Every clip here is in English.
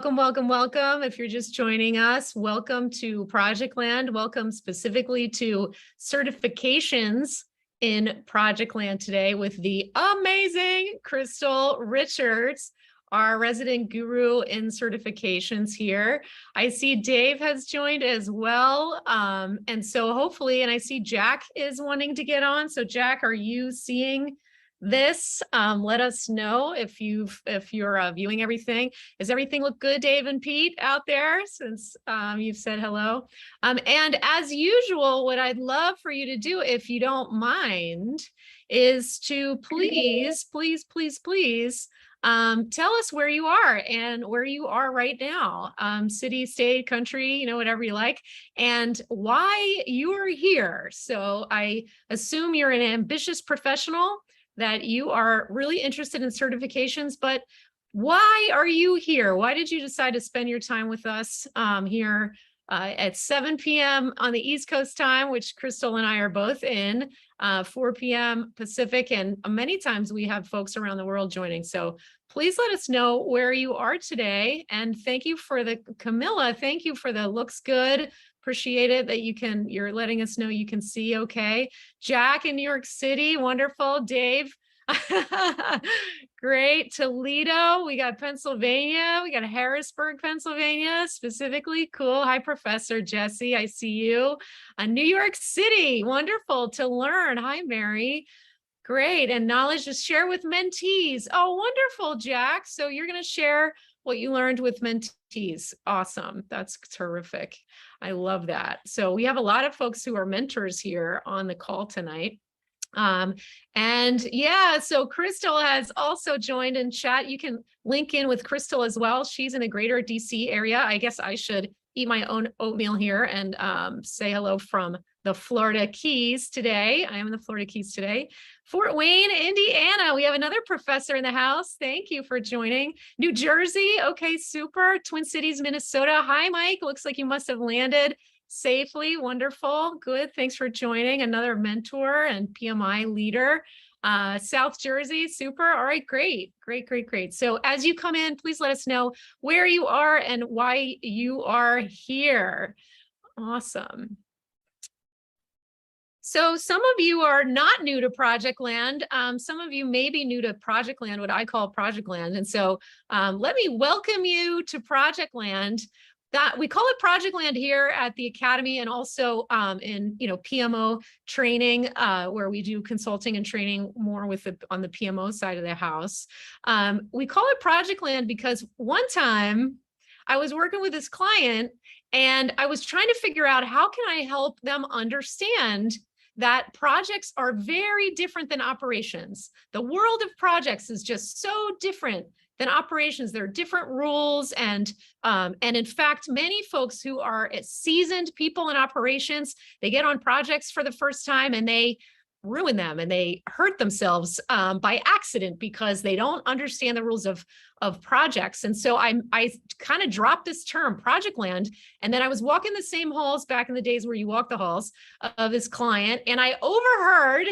Welcome. If you're just joining us, welcome to Projectland. Welcome specifically to certifications in Projectland today with the amazing Crystal Richards, our resident guru in certifications here. I see Dave has joined as well. And so hopefully, and I see Jack is wanting to get on. So Jack, are you seeing this? Let us know if you're viewing everything. Does everything look good, Dave and Pete, out there, since you've said hello? And as usual, what I'd love for you to do, if you don't mind, is to please tell us where you are and where you are right now, city, state, country, whatever you like, and why you are here. So I assume you're an ambitious professional, that you are really interested in certifications, but why are you here? Why did you decide to spend your time with us here at 7 p.m. on the East Coast time, which Crystal and I are both in, 4 p.m. Pacific, and many times we have folks around the world joining. So please let us know where you are today. And thank you for Camilla, thank you for the looks good. Appreciate it that you're letting us know you can see okay. Jack in New York City, wonderful. Dave, great. Toledo, we got Pennsylvania, we got Harrisburg, Pennsylvania, specifically, cool. Hi, Professor Jesse, I see you. New York City, wonderful to learn. Hi, Mary. Great, and knowledge to share with mentees. Oh, wonderful, Jack. So you're going to share what you learned with mentees. Awesome. That's terrific. I love that. So we have a lot of folks who are mentors here on the call tonight. And yeah, so Crystal has also joined in chat. You can link in with Crystal as well. She's in the greater DC area. I guess I should eat my own oatmeal here and say hello from the Florida Keys today. I am in the Florida Keys today. Fort Wayne, Indiana. We have another professor in the house. Thank you for joining. New Jersey. Okay, super. Twin Cities, Minnesota. Hi, Mike. Looks like you must have landed safely. Wonderful. Good. Thanks for joining. Another mentor and PMI leader. South Jersey. Super. All right, great. So as you come in, please let us know where you are and why you are here. Awesome. So some of you are not new to Projectland. Some of you may be new to Projectland, what I call Projectland. And so let me welcome you to Projectland. That we call it Projectland here at the Academy, and also in PMO training, where we do consulting and training more on the PMO side of the house. We call it Projectland because one time I was working with this client and I was trying to figure out how can I help them understand that projects are very different than operations. The world of projects is just so different than operations. There are different rules, and in fact, many folks who are seasoned people in operations, they get on projects for the first time and they ruin them and they hurt themselves by accident because they don't understand the rules of projects. And so I kind of dropped this term, Projectland, and then I was walking the same halls back in the days where you walk the halls of this client, and I overheard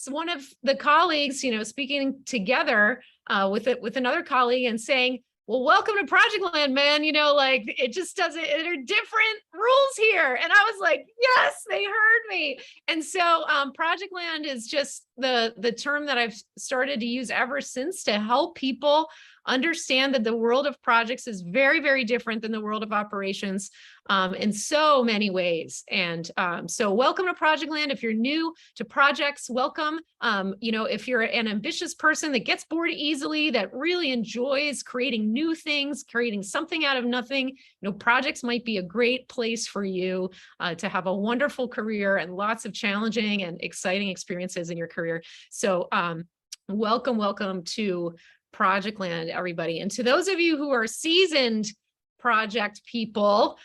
one of the colleagues, speaking together with another colleague and saying, well, welcome to Projectland, man. Like it just doesn't, there are different rules here. And I was like, yes, they heard me. And so Projectland is just the term that I've started to use ever since to help people understand that the world of projects is very, very different than the world of operations in so many ways. And so welcome to Projectland. If you're new to projects, welcome. If you're an ambitious person that gets bored easily, that really enjoys creating new things, creating something out of nothing, projects might be a great place for you to have a wonderful career and lots of challenging and exciting experiences in your career. So welcome to Projectland, everybody. And to those of you who are seasoned project people,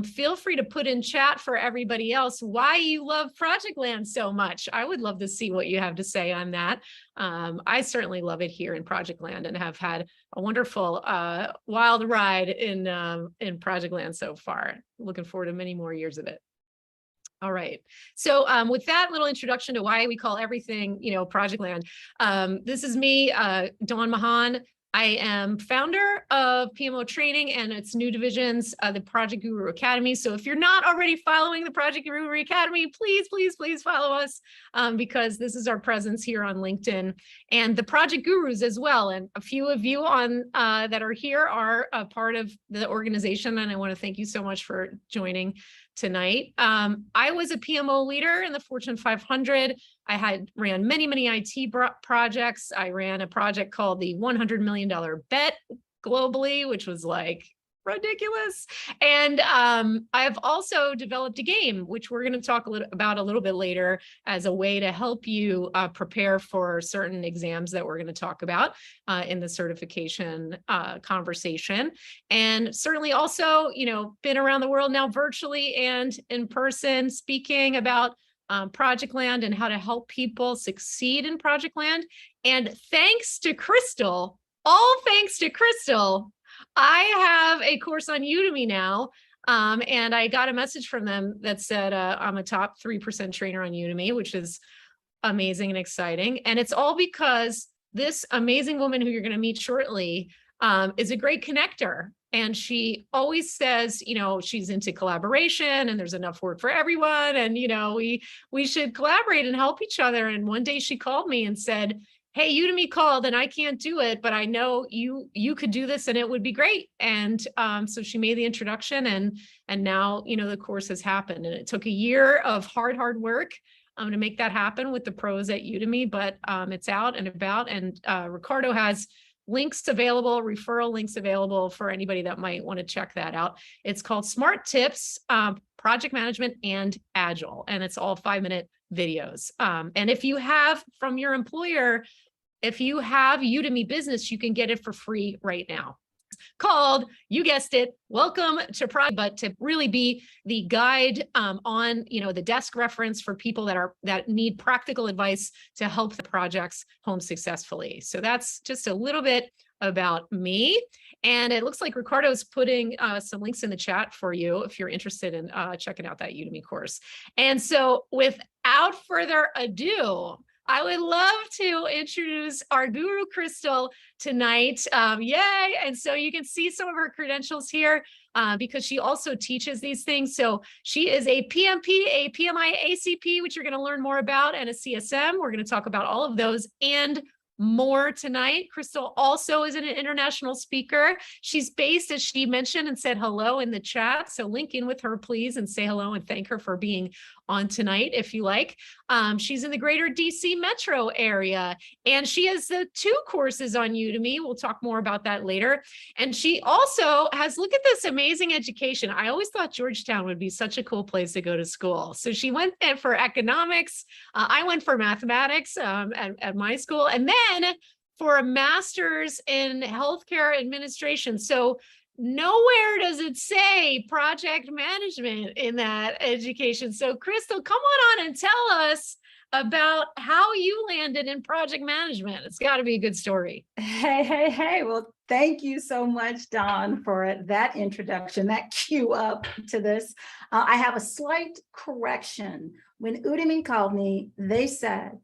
feel free to put in chat for everybody else why you love Projectland so much. I would love to see what you have to say on that. I certainly love it here in Projectland and have had a wonderful wild ride in Projectland so far. Looking forward to many more years of it. All right. So with that little introduction to why we call everything, Projectland, this is me, Dawn Mahan. I am founder of PMO Training and its new divisions, the Project Guru Academy. So if you're not already following the Project Guru Academy, please, please, please follow us because this is our presence here on LinkedIn, and the Project Gurus as well. And a few of you on that are here are a part of the organization, and I want to thank you so much for joining tonight. I was a PMO leader in the Fortune 500. I ran many, many IT projects. I ran a project called the $100 million bet globally, which was like ridiculous. And I've also developed a game, which we're going to talk about a little bit later as a way to help you prepare for certain exams that we're going to talk about in the certification conversation. And certainly also, been around the world now virtually and in person speaking about Projectland and how to help people succeed in Projectland. And thanks to Crystal, all thanks to Crystal, I have a course on Udemy now. And I got a message from them that said I'm a top 3% trainer on Udemy, which is amazing and exciting. And it's all because this amazing woman who you're going to meet shortly is a great connector. And she always says, she's into collaboration and there's enough work for everyone. And, we should collaborate and help each other. And one day she called me and said, hey, Udemy called and I can't do it, but I know you could do this and it would be great. And so she made the introduction and now, the course has happened. And it took a year of hard work to make that happen with the pros at Udemy, but it's out and about. And Ricardo has links available, referral links available for anybody that might want to check that out. It's called Smart Tips, Project Management and Agile, and it's all 5-minute videos. And if you have from your employer, if you have Udemy Business, you can get it for free right now. Called, you guessed it, Welcome to Project, but to really be the guide on, the desk reference for people that need practical advice to help the projects home successfully. So that's just a little bit about me. And it looks like Ricardo's putting some links in the chat for you if you're interested in checking out that Udemy course. And so without further ado, I would love to introduce our guru, Crystal, tonight. Yay. And so you can see some of her credentials here because she also teaches these things. So she is a PMP, a PMI-ACP, which you're going to learn more about, and a CSM. We're going to talk about all of those and more tonight. Crystal also is an international speaker. She's based, as she mentioned and said hello in the chat. So link in with her, please, and say hello and thank her for being on tonight, if you like. She's in the greater DC metro area, and she has the 2 courses on Udemy. We'll talk more about that later. And she also has, look at this amazing education. I always thought Georgetown would be such a cool place to go to school. So she went for economics. I went for mathematics at my school, and then for a master's in healthcare administration. So nowhere does it say project management in that education. So Crystal, come on and tell us about how you landed in project management. It's got to be a good story. Hey. Well, thank you so much, Dawn, for that introduction, that cue up to this. I have a slight correction. When Udemy called me, they said,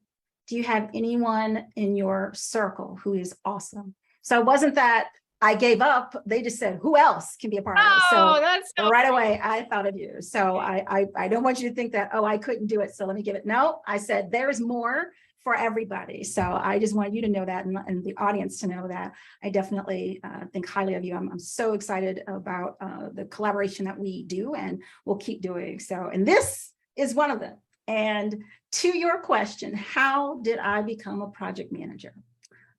do you have anyone in your circle who is awesome? So it wasn't that I gave up. They just said, who else can be a part of it? So that's so right away, I thought of you. So I don't want you to think that, oh, I couldn't do it, so let me give it. No, I said, there's more for everybody. So I just want you to know that, and the audience to know that I definitely think highly of you. I'm so excited about the collaboration that we do and we'll keep doing. So, and this is one of them. And to your question, how did I become a project manager?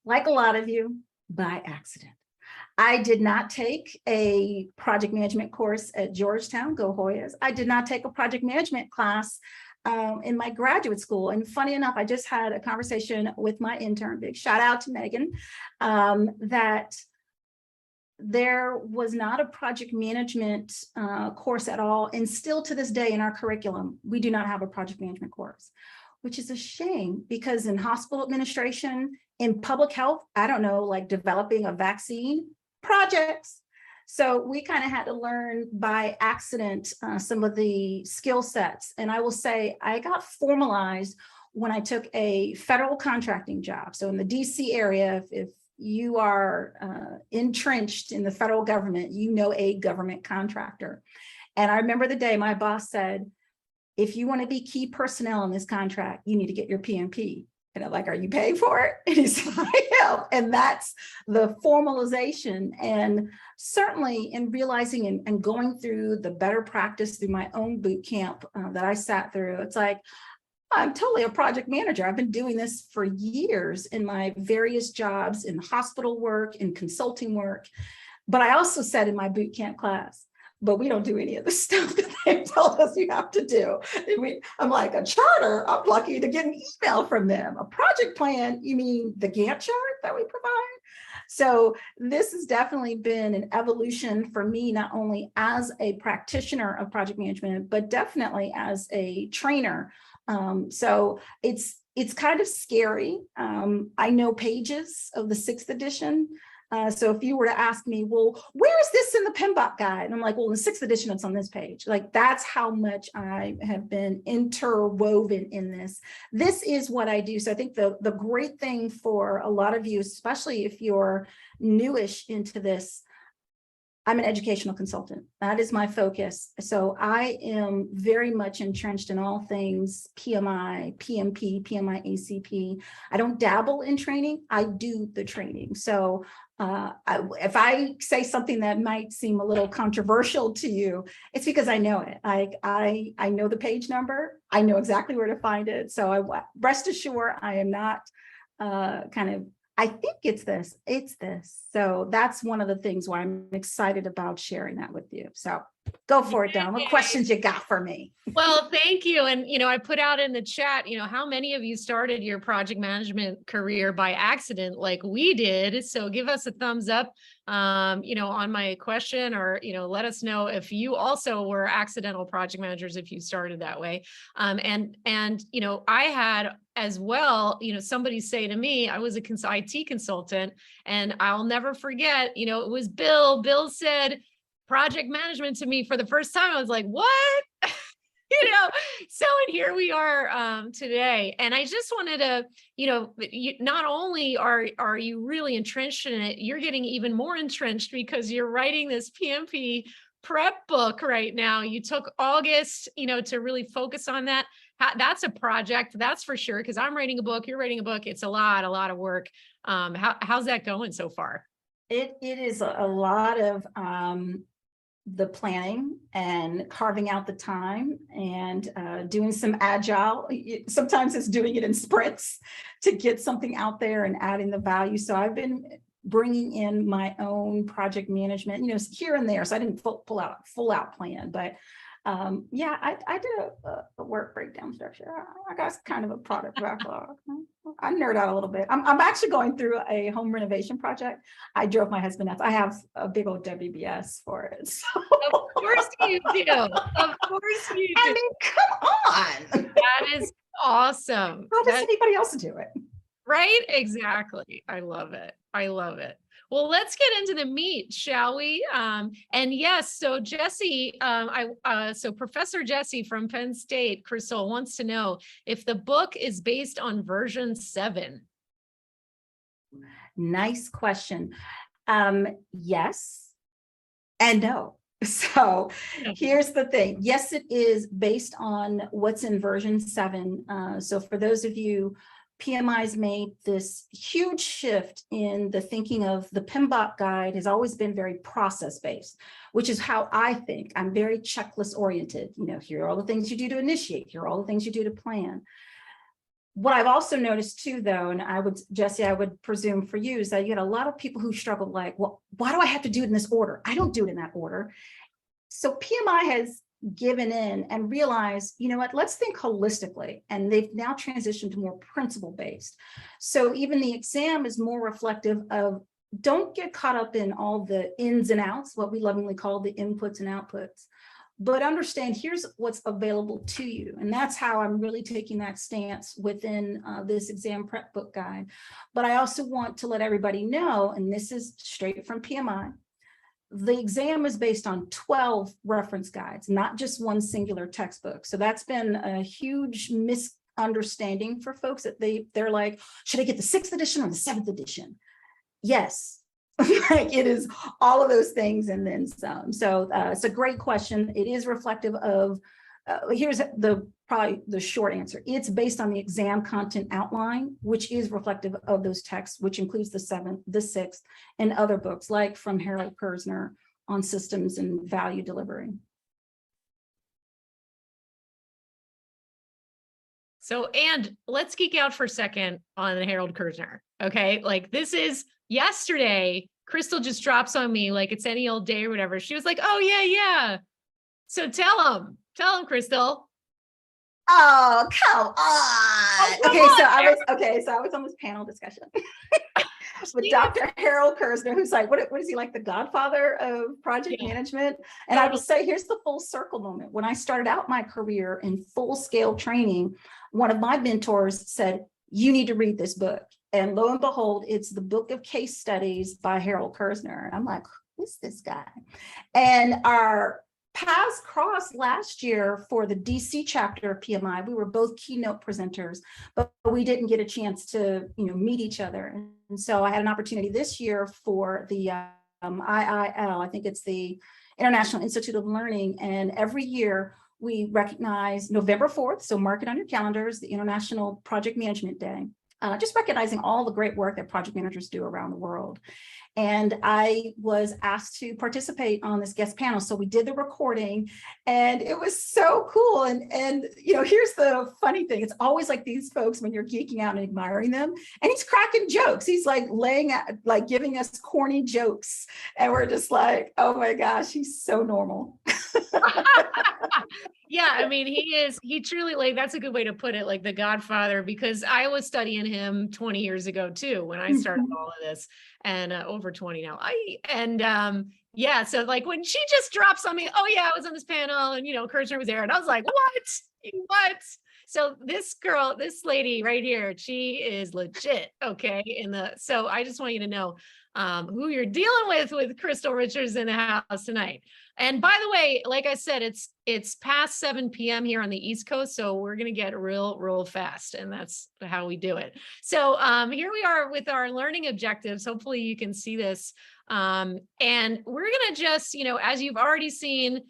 Like a lot of you, by accident. I did not take a project management course at Georgetown, go Hoyas. I did not take a project management class in my graduate school. And funny enough, I just had a conversation with my intern, big shout out to Megan, that there was not a project management course at all. And still to this day in our curriculum, we do not have a project management course, which is a shame because in hospital administration, in public health, I don't know, like developing a vaccine, projects. So we kind of had to learn by accident some of the skill sets. And I will say I got formalized when I took a federal contracting job. So in the DC area, if you are entrenched in the federal government, you know, a government contractor. And I remember the day my boss said, if you want to be key personnel in this contract, you need to get your PMP. And I'm like, are you paying for it? And he's like, I am. And that's the formalization. And certainly in realizing and going through the better practice through my own boot camp that I sat through, it's like, I'm totally a project manager. I've been doing this for years in my various jobs, in hospital work, in consulting work. But I also said in my boot camp class, but we don't do any of the stuff that they told us you have to do. I'm like, a charter, I'm lucky to get an email from them. A project plan, you mean the Gantt chart that we provide? So this has definitely been an evolution for me, not only as a practitioner of project management, but definitely as a trainer. So it's kind of scary. I know pages of the 6th edition. So if you were to ask me, well, where is this in the PMBOK guide? And I'm like, well, in the 6th edition, it's on this page. Like, that's how much I have been interwoven in this. This is what I do. So I think the great thing for a lot of you, especially if you're newish into this, I'm an educational consultant. That is my focus. So I am very much entrenched in all things PMI, PMP, PMI-ACP. I don't dabble in training, I do the training. So if I say something that might seem a little controversial to you, it's because I know it. I know the page number. I know exactly where to find it. So rest assured, I am not I think it's this. So that's one of the things why I'm excited about sharing that with you. So go for it, Dawn. What questions you got for me? Well, thank you. And, I put out in the chat, how many of you started your project management career by accident like we did? So give us a thumbs up, on my question, or, let us know if you also were accidental project managers, if you started that way. And I had as well, somebody say to me, I was a IT consultant, and I'll never forget, it was Bill said project management to me for the first time. I was like, what? So, and here we are today. And I just wanted to, not only are you really entrenched in it, you're getting even more entrenched because you're writing this PMP prep book right now. You took August, to really focus on that. That's a project, that's for sure, because I'm writing a book, you're writing a book. It's a lot of work. How's that going so far? It is a lot of the planning and carving out the time and doing some agile. Sometimes it's doing it in sprints to get something out there and adding the value. So I've been bringing in my own project management, here and there. So I didn't pull out a full out plan, but yeah, I did a work breakdown structure. I got kind of a product backlog. I nerd out a little bit. I'm actually going through a home renovation project. I drove my husband nuts. I have a big old WBS for it. So. Of course you do. Of course you do. I mean, come on. That is awesome. How does anybody else do it? Right? Exactly. I love it. Well, let's get into the meat, shall we? And yes, so Jesse, so Professor Jesse from Penn State, Crystal, wants to know if the book is based on version 7. Nice question. Yes and no. So here's the thing. Yes, it is based on what's in version 7. So for those of you, PMI's made this huge shift in the thinking of the PMBOK guide has always been very process-based, which is how I think. I'm very checklist oriented. Here are all the things you do to initiate. Here are all the things you do to plan. What I've also noticed too, though, and Jesse, I would presume for you, is that you get a lot of people who struggle like, well, why do I have to do it in this order? I don't do it in that order. So PMI has given in and realized, what, let's think holistically. And they've now transitioned to more principle-based. So even the exam is more reflective of, don't get caught up in all the ins and outs, what we lovingly call the inputs and outputs, but understand here's what's available to you. And that's how I'm really taking that stance within this exam prep book guide. But I also want to let everybody know, and this is straight from PMI, the exam is based on 12 reference guides, not just one singular textbook. So that's been a huge misunderstanding for folks that they're like, should I get the 6th edition or the 7th edition? Yes. Like it is all of those things and then some. So it's a great question. It is reflective of, here's probably the short answer. It's based on the exam content outline, which is reflective of those texts, which includes the 7th, the 6th, and other books like from Harold Kersner on systems and value delivery. So, and let's geek out for a second on Harold Kersner. Okay. Like this is yesterday, Crystal just drops on me like it's any old day or whatever. She was like, oh yeah. So tell him, Crystal. Oh, come on. Oh, come okay, on, so I was on this panel discussion with Dr. Harold Kersner, who's like, what is he, like the godfather of project management? And I will say, here's the full circle moment. When I started out my career in full scale training, one of my mentors said, you need to read this book. And lo and behold, it's the book of case studies by Harold Kersner. And I'm like, who's this guy? And our paths crossed last year for the DC chapter of PMI. We were both keynote presenters, but we didn't get a chance to, meet each other. And so I had an opportunity this year for the IIL, I think it's the International Institute of Learning. And every year we recognize November 4th, so mark it on your calendars, the International Project Management Day. Just recognizing all the great work that project managers do around the world. And I was asked to participate on this guest panel. So we did the recording and it was so cool. And here's the funny thing. It's always like these folks when you're geeking out and admiring them, and he's cracking jokes. He's like giving us corny jokes. And we're just like, oh my gosh, he's so normal. Yeah, I mean, he truly, like, that's a good way to put it, like the godfather, because I was studying him 20 years ago too, when I started all of this, and over 20 now. Yeah, so like when she just drops on me, oh yeah, I was on this panel and, Kersner was there, and I was like, what? So this lady right here, she is legit. Okay. So I just want you to know who you're dealing with Crystal Richards in the house tonight. And by the way, like I said, it's past 7 p.m. here on the East Coast, so we're going to get real fast, and that's how we do it. So here we are with our learning objectives. Hopefully you can see this. And we're going to just, as you've already seen,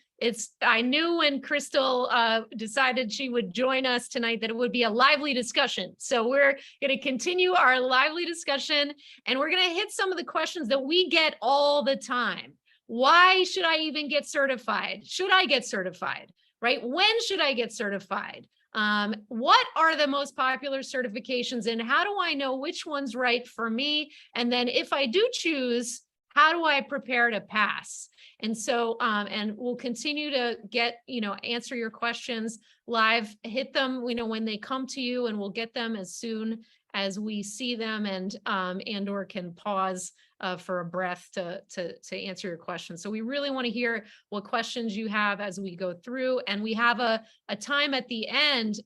I knew when Crystal decided she would join us tonight that it would be a lively discussion. So we're going to continue our lively discussion, and we're going to hit some of the questions that we get all the time. Why should I even get certified? Should I get certified, right? When should I get certified? What are the most popular certifications, and how do I know which one's right for me? And then if I do choose, how do I prepare to pass? And so, and we'll continue to get, answer your questions live, hit them, when they come to you, and we'll get them as soon as we see them, and or can pause for a breath to answer your questions. So we really want to hear what questions you have as we go through, and we have a time at the end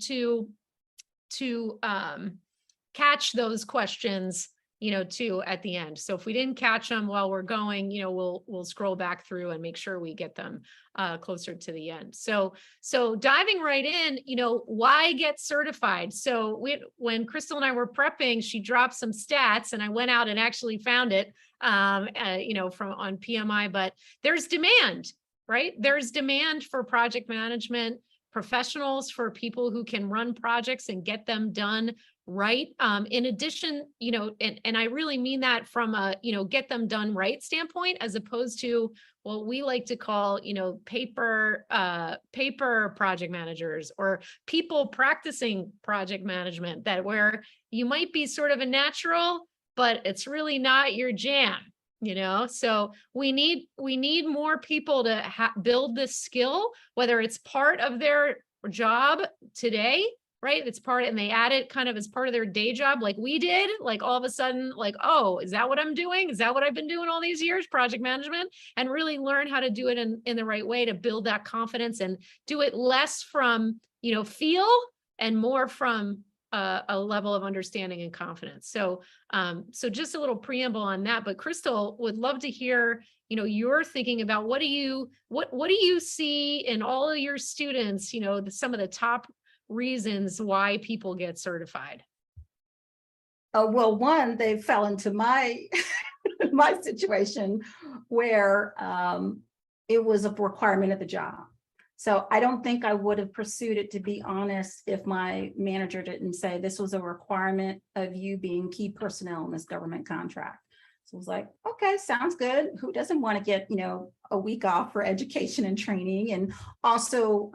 to catch those questions, too, at the end. So if we didn't catch them while we're going, we'll scroll back through and make sure we get them closer to the end. So diving right in, why get certified? So when Crystal and I were prepping, she dropped some stats, and I went out and actually found it, from on PMI, but there's demand, right? There's demand for project management professionals, for people who can run projects and get them done right. In addition, and I really mean that from a, get them done right standpoint, as opposed to what we like to call, paper project managers, or people practicing project management, that where you might be sort of a natural, but it's really not your jam. So we need more people to build this skill, whether it's part of their job today, right? It's and they add it kind of as part of their day job, like we did, like all of a sudden, like, oh, is that what I'm doing? Is that what I've been doing all these years, project management? And really learn how to do it in the right way to build that confidence, and do it less from, feel, and more from a level of understanding and confidence. So just a little preamble on that, but Crystal, would love to hear, you're thinking about what do you see in all of your students, some of the top reasons why people get certified. Well, one, they fell into my my situation where it was a requirement of the job. So I don't think I would have pursued it, to be honest, if my manager didn't say this was a requirement of you being key personnel in this government contract. So I was like, okay, sounds good. Who doesn't want to get, a week off for education and training, and also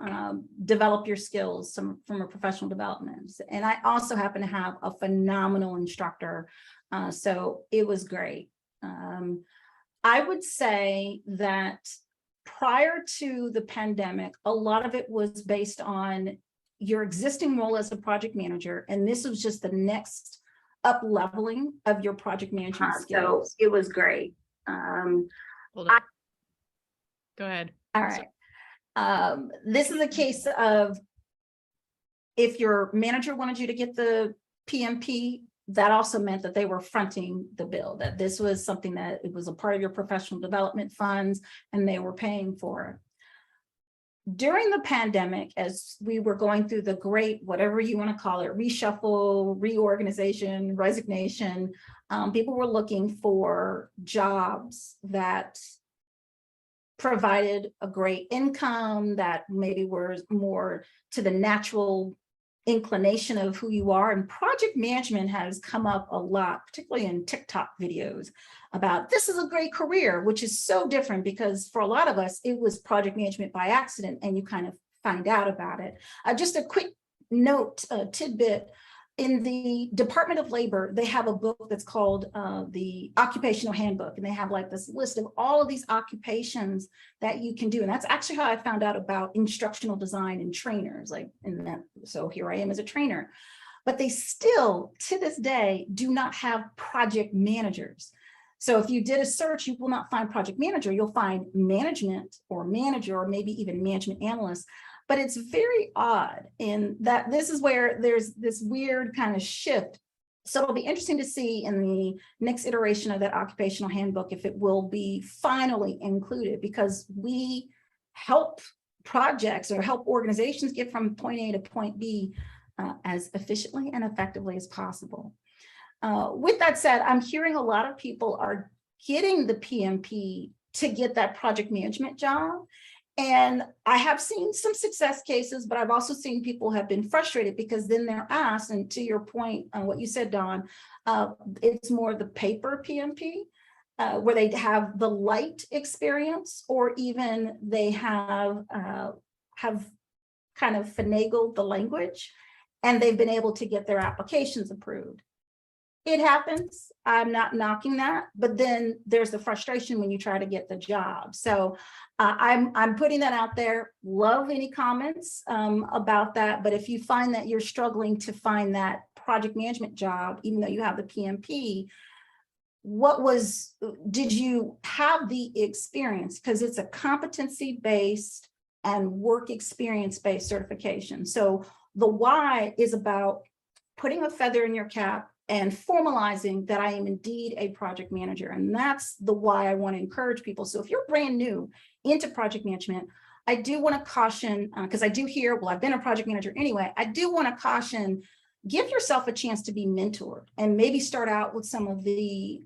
develop your skills from a professional development. And I also happen to have a phenomenal instructor. So it was great. I would say that prior to the pandemic, a lot of it was based on your existing role as a project manager. And this was just the next up leveling of your project management skills. So it was great. Hold on. Go ahead. All right. This is a case of if your manager wanted you to get the PMP, that also meant that they were fronting the bill, that this was something that it was a part of your professional development funds and they were paying for it. During the pandemic, as we were going through the great, whatever you want to call it, reshuffle, reorganization, resignation, people were looking for jobs that provided a great income, that maybe were more to the natural inclination of who you are. And project management has come up a lot, particularly in TikTok videos, about this is a great career, which is so different because for a lot of us, it was project management by accident and you kind of find out about it. Just a quick note, tidbit. In the Department of Labor, they have a book that's called the Occupational Handbook, and they have like this list of all of these occupations that you can do. And that's actually how I found out about instructional design and trainers. So here I am as a trainer. But they still, to this day, do not have project managers. So if you did a search, you will not find project manager. You'll find management or manager, or maybe even management analyst. But it's very odd in that this is where there's this weird kind of shift. So it'll be interesting to see in the next iteration of that occupational handbook if it will be finally included, because we help projects or help organizations get from point A to point B as efficiently and effectively as possible. With that said, I'm hearing a lot of people are getting the PMP to get that project management job. And I have seen some success cases, but I've also seen people have been frustrated because then they're asked, and to your point on what you said, Dawn, it's more the paper PMP, where they have the light experience, or even they have kind of finagled the language, and they've been able to get their applications approved. It happens. I'm not knocking that, but then there's the frustration when you try to get the job. So I'm putting that out there. Love any comments about that. But if you find that you're struggling to find that project management job, even though you have the PMP, did you have the experience? Because it's a competency-based and work experience-based certification. So the why is about putting a feather in your cap and formalizing that I am indeed a project manager. And that's the why I want to encourage people. So if you're brand new into project management, I do want to caution, because I do hear, well, I've been a project manager anyway. I do want to caution, give yourself a chance to be mentored and maybe start out with some of the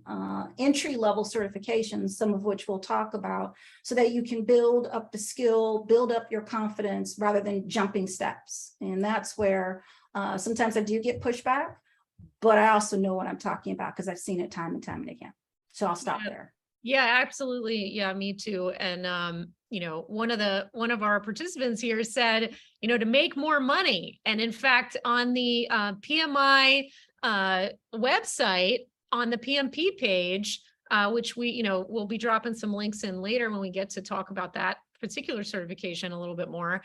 entry-level certifications, some of which we'll talk about, so that you can build up the skill, build up your confidence rather than jumping steps. And that's where sometimes I do get pushback, but I also know what I'm talking about because I've seen it time and time and again. So I'll stop there. Yeah, absolutely. Yeah, me too. And, one of our participants here said, to make more money. And in fact, on the PMI website, on the PMP page, which we'll be dropping some links in later when we get to talk about that particular certification a little bit more.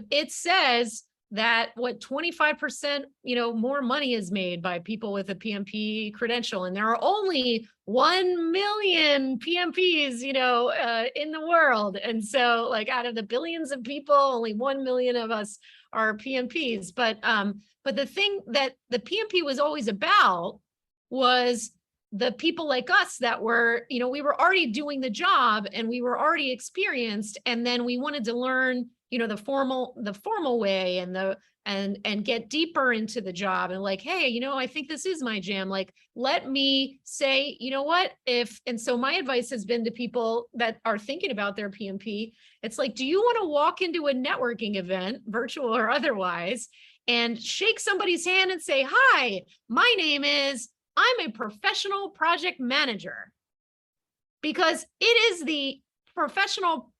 It says that 25%, more money is made by people with a PMP credential. And there are only 1 million PMPs, in the world. And so out of the billions of people, only 1 million of us are PMPs. But the thing that the PMP was always about was the people like us that were, we were already doing the job and we were already experienced. And then we wanted to learn, the formal way and get deeper into the job and like, hey, I think this is my jam. Like, let me say, what and so my advice has been to people that are thinking about their PMP. It's like, do you want to walk into a networking event, virtual or otherwise, and shake somebody's hand and say, hi, my name is, I'm a professional project manager, because it is the professional,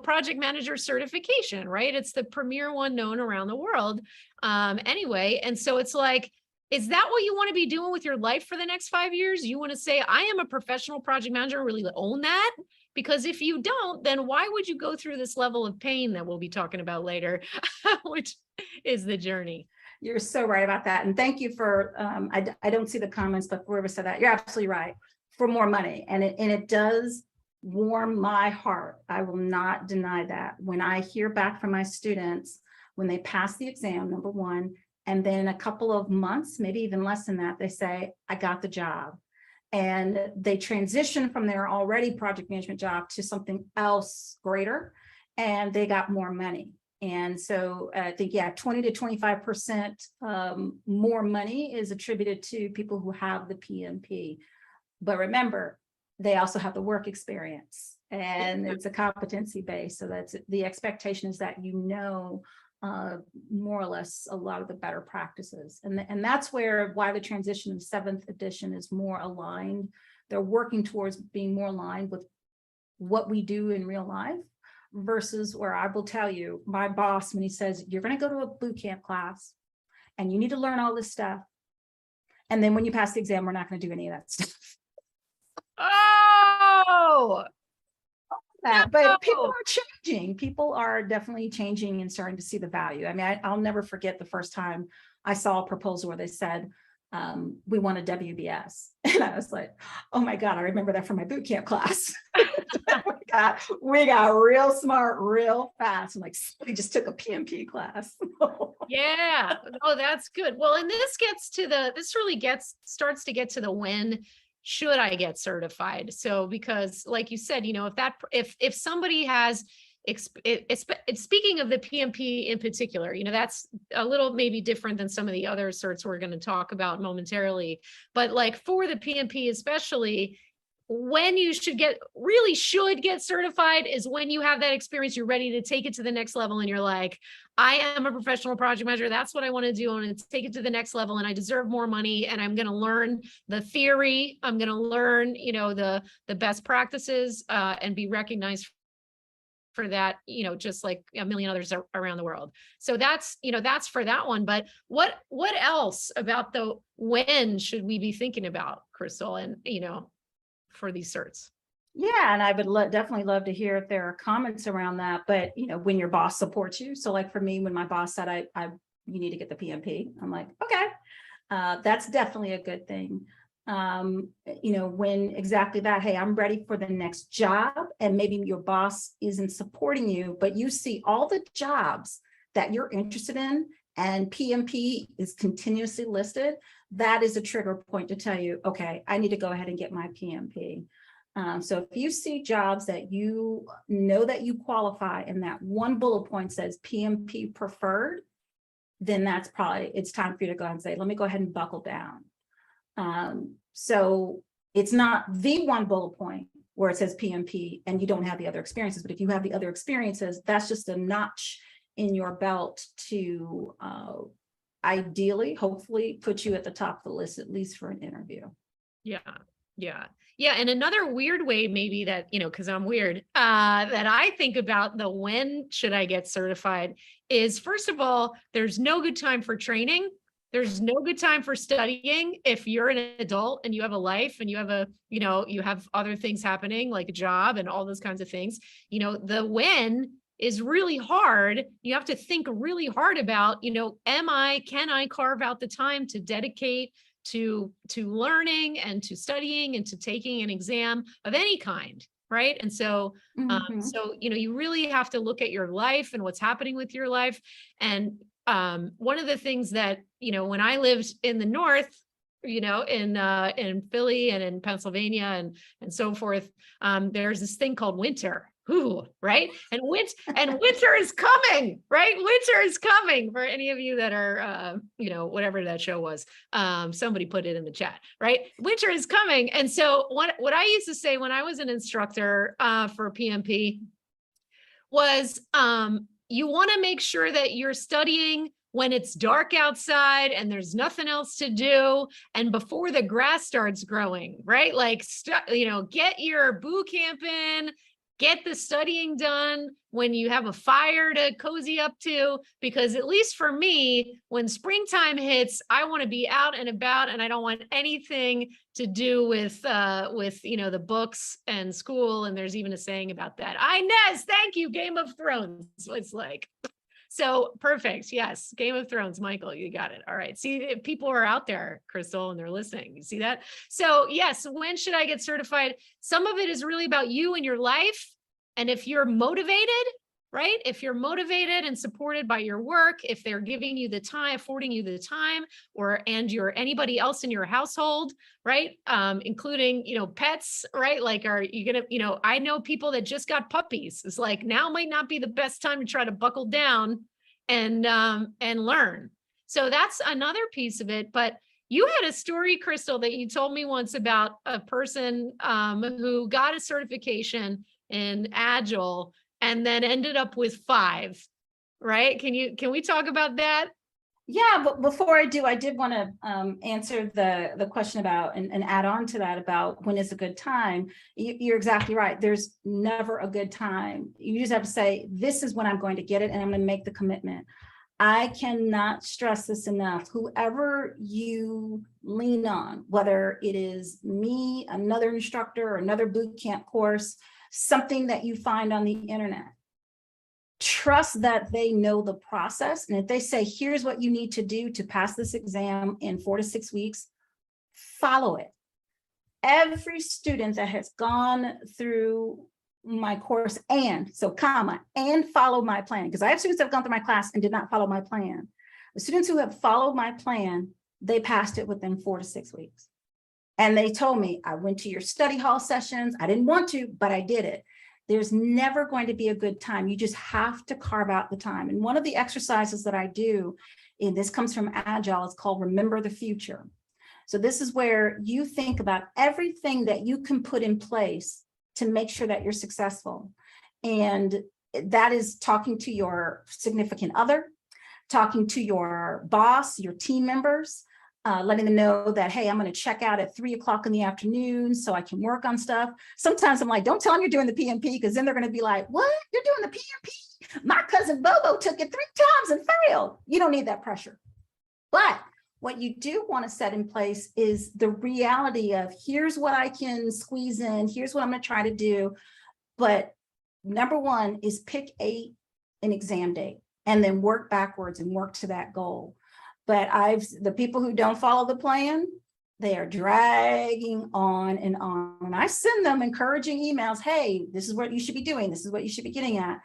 project manager certification, right? It's the premier one known around the world. Anyway. And so it's like, is that what you want to be doing with your life for the next 5 years? You want to say, I am a professional project manager, really own that? Because if you don't, then why would you go through this level of pain that we'll be talking about later, which is the journey? You're so right about that. And thank you for, I don't see the comments, but whoever said that, you're absolutely right, for more money. And it does warm my heart. I will not deny that. When I hear back from my students, when they pass the exam, number one, and then a couple of months, maybe even less than that, they say, I got the job. And they transition from their already project management job to something else greater, and they got more money. And so I think, 20 to 25% more money is attributed to people who have the PMP. But remember, they also have the work experience, and it's a competency base. So that's the expectation, is that more or less a lot of the better practices. And that's why the transition of 7th edition is more aligned. They're working towards being more aligned with what we do in real life, versus where I will tell you, my boss, when he says, you're going to go to a boot camp class and you need to learn all this stuff, and then when you pass the exam, we're not going to do any of that stuff. Oh, that, but people are changing. People are definitely changing and starting to see the value. I mean, I'll never forget the first time I saw a proposal where they said, we want a WBS. And I was like, oh my God, I remember that from my boot camp class. we got real smart, real fast. I'm like, we just took a PMP class. Yeah. Oh, that's good. Well, and this starts to get to the when should I get certified? So, because like you said, if somebody has, speaking of the PMP in particular, that's a little maybe different than some of the other certs we're going to talk about momentarily, but like for the PMP, especially, when you should get certified is when you have that experience, you're ready to take it to the next level. And you're like, I am a professional project manager. That's what I want to do. I want to take it to the next level, and I deserve more money. And I'm going to learn the theory. I'm going to learn, the best practices, and be recognized for that, just like a million others around the world. So that's for that one. But what else about the when should we be thinking about, Crystal, and, for these certs? Yeah, and I would definitely love to hear if there are comments around that. But when your boss supports you, so like for me, when my boss said you need to get the PMP, I'm like, okay, that's definitely a good thing. When exactly that, hey, I'm ready for the next job, and maybe your boss isn't supporting you, but you see all the jobs that you're interested in, and PMP is continuously listed, that is a trigger point to tell you, okay, I need to go ahead and get my PMP. So if you see jobs that you know that you qualify and that one bullet point says PMP preferred, then that's probably, it's time for you to go ahead and say, let me go ahead and buckle down. So it's not the one bullet point where it says PMP and you don't have the other experiences, but if you have the other experiences, that's just a notch in your belt to ideally, hopefully put you at the top of the list, at least for an interview. Yeah. And another weird way, maybe that, cause I'm weird, that I think about the when should I get certified is, first of all, there's no good time for training. There's no good time for studying. If you're an adult and you have a life and you have you have other things happening like a job and all those kinds of things, the when is really hard. You have to think really hard about, can I carve out the time to dedicate to learning and to studying and to taking an exam of any kind, right? And so, you really have to look at your life and what's happening with your life. And one of the things that, when I lived in the North, in Philly and in Pennsylvania and so forth, there's this thing called winter. Ooh, right? And winter is coming, right? Winter is coming for any of you that are, whatever that show was. Somebody put it in the chat, right? Winter is coming. And so what I used to say when I was an instructor for PMP was, you want to make sure that you're studying when it's dark outside and there's nothing else to do and before the grass starts growing, right? Like, get your boot camp in, get the studying done when you have a fire to cozy up to, because at least for me, when springtime hits, I want to be out and about and I don't want anything to do with the books and school. And there's even a saying about that. Inez, thank you, Game of Thrones. It's like, so perfect. Yes. Game of Thrones, Michael, you got it. All right. See, people are out there, Crystal, and they're listening. You see that? So yes, when should I get certified? Some of it is really about you and your life. And if you're motivated, right? If you're motivated and supported by your work, if they're giving you the time, affording you the time, and you're anybody else in your household, right? Including, pets, right? Like, are you gonna, I know people that just got puppies. It's like, now might not be the best time to try to buckle down and learn. So that's another piece of it. But you had a story, Crystal, that you told me once about a person who got a certification in Agile and then ended up with 5, right? Can we talk about that? Yeah, but before I do, I did want to answer the question about and add on to that about when is a good time. You're exactly right. There's never a good time. You just have to say, this is when I'm going to get it and I'm going to make the commitment. I cannot stress this enough. Whoever you lean on, whether it is me, another instructor, or another boot camp course, something that you find on the internet, trust that they know the process. And if they say, here's what you need to do to pass this exam in 4 to 6 weeks, follow it. Every student that has gone through my course and follow my plan, because I have students that have gone through my class and did not follow my plan. The students who have followed my plan, they passed it within 4 to 6 weeks. And they told me, I went to your study hall sessions. I didn't want to, but I did it. There's never going to be a good time. You just have to carve out the time. And one of the exercises that I do, and this comes from Agile, it's called Remember the Future. So this is where you think about everything that you can put in place to make sure that you're successful. And that is talking to your significant other, talking to your boss, your team members, letting them know that, hey, I'm going to check out at 3 o'clock in the afternoon so I can work on stuff. Sometimes I'm like, don't tell them you're doing the PMP, because then they're going to be like, what? You're doing the PMP? My cousin Bobo took it 3 times and failed. You don't need that pressure. But what you do want to set in place is the reality of, here's what I can squeeze in, here's what I'm going to try to do. But number one is pick an exam date and then work backwards and work to that goal. But the people who don't follow the plan, they are dragging on and on. And I send them encouraging emails. Hey, this is what you should be doing. This is what you should be getting at.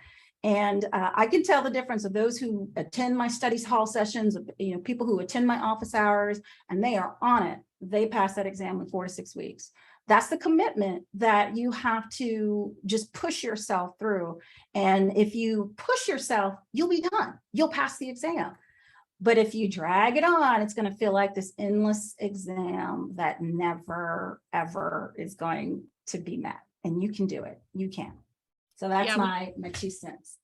And I can tell the difference of those who attend my studies hall sessions, people who attend my office hours, and they are on it. They pass that exam in 4 to 6 weeks. That's the commitment that you have to just push yourself through. And if you push yourself, you'll be done. You'll pass the exam. But if you drag it on, it's going to feel like this endless exam that never, ever is going to be met. And you can do it. You can. So that's my 2 cents.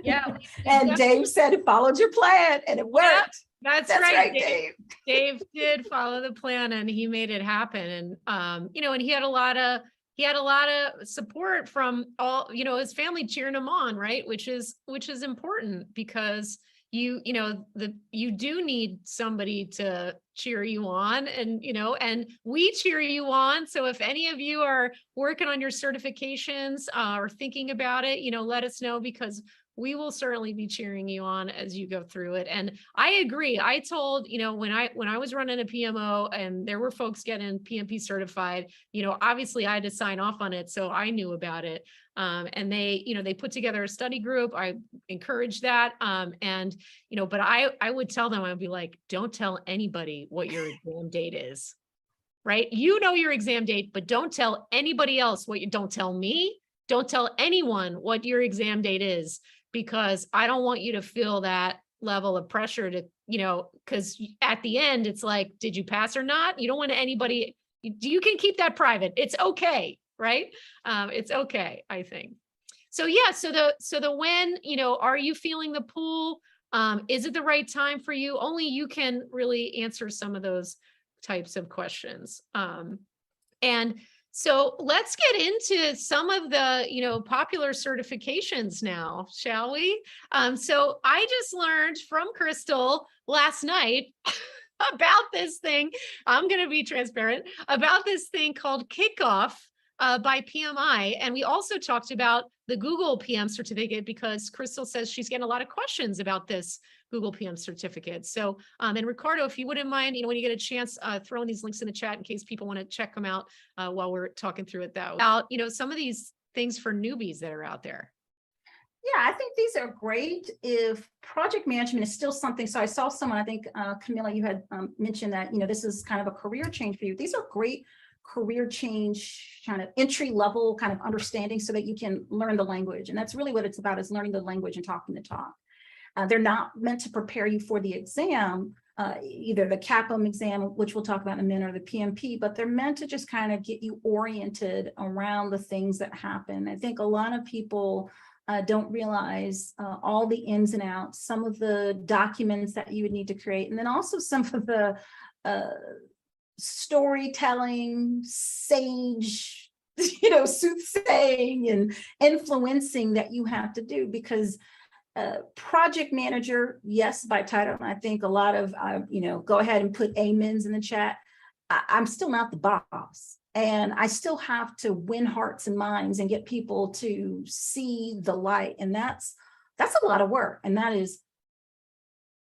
Yeah. And Dave said it followed your plan and it worked. Yeah, that's right, Dave. Dave did follow the plan and he made it happen. And, and he had a lot of support from all, his family cheering him on, right? Which is important, because you do need somebody to cheer you on, and we cheer you on. So if any of you are working on your certifications or thinking about it, let us know, because we will certainly be cheering you on as you go through it. And I agree. I told, when I was running a PMO and there were folks getting PMP certified, obviously I had to sign off on it. So I knew about it. And they put together a study group. I encouraged that. But I would tell them, I'd be like, don't tell anybody what your exam date is. right? You know your exam date, but don't tell anybody else what you don't tell me. Don't tell anyone what your exam date is, because I don't want you to feel that level of pressure to, because at the end, it's like, did you pass or not? You don't want anybody, you can keep that private. It's okay, right? It's okay, I think. So yeah, so the when, are you feeling the pull? Is it the right time for you? Only you can really answer some of those types of questions. And so let's get into some of the, popular certifications now, shall we? So I just learned from Crystal last night about this thing. I'm going to be transparent about this thing called Kickoff by PMI. And we also talked about the Google PM certificate, because Crystal says she's getting a lot of questions about this Google PM certificate. So, and Ricardo, if you wouldn't mind, when you get a chance, throwing these links in the chat in case people want to check them out while we're talking through it, though, about, some of these things for newbies that are out there. Yeah, I think these are great if project management is still something. So I saw someone, I think, Camilla, you had mentioned that, this is kind of a career change for you. These are great career change, kind of entry level kind of understanding, so that you can learn the language. And that's really what it's about, is learning the language and talking the talk. They're not meant to prepare you for the exam, either the CapM exam, which we'll talk about in a minute, or the PMP, but they're meant to just kind of get you oriented around the things that happen. I think a lot of people don't realize all the ins and outs, some of the documents that you would need to create, and then also some of the storytelling, sage, soothsaying and influencing that you have to do, because project manager, yes, by title. I think a lot of, go ahead and put amens in the chat. I'm still not the boss, and I still have to win hearts and minds and get people to see the light. And that's a lot of work. And that is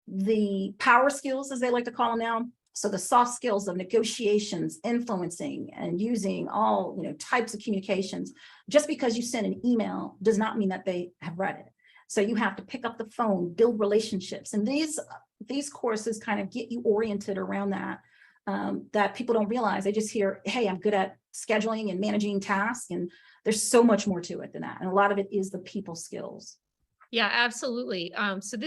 the power skills, as they like to call them now. So the soft skills of negotiations, influencing, and using all types of communications. Just because you send an email does not mean that they have read it. So you have to pick up the phone, build relationships, and these courses kind of get you oriented around that. That people don't realize. They just hear, "Hey, I'm good at scheduling and managing tasks," and there's so much more to it than that. And a lot of it is the people skills. Yeah, absolutely. So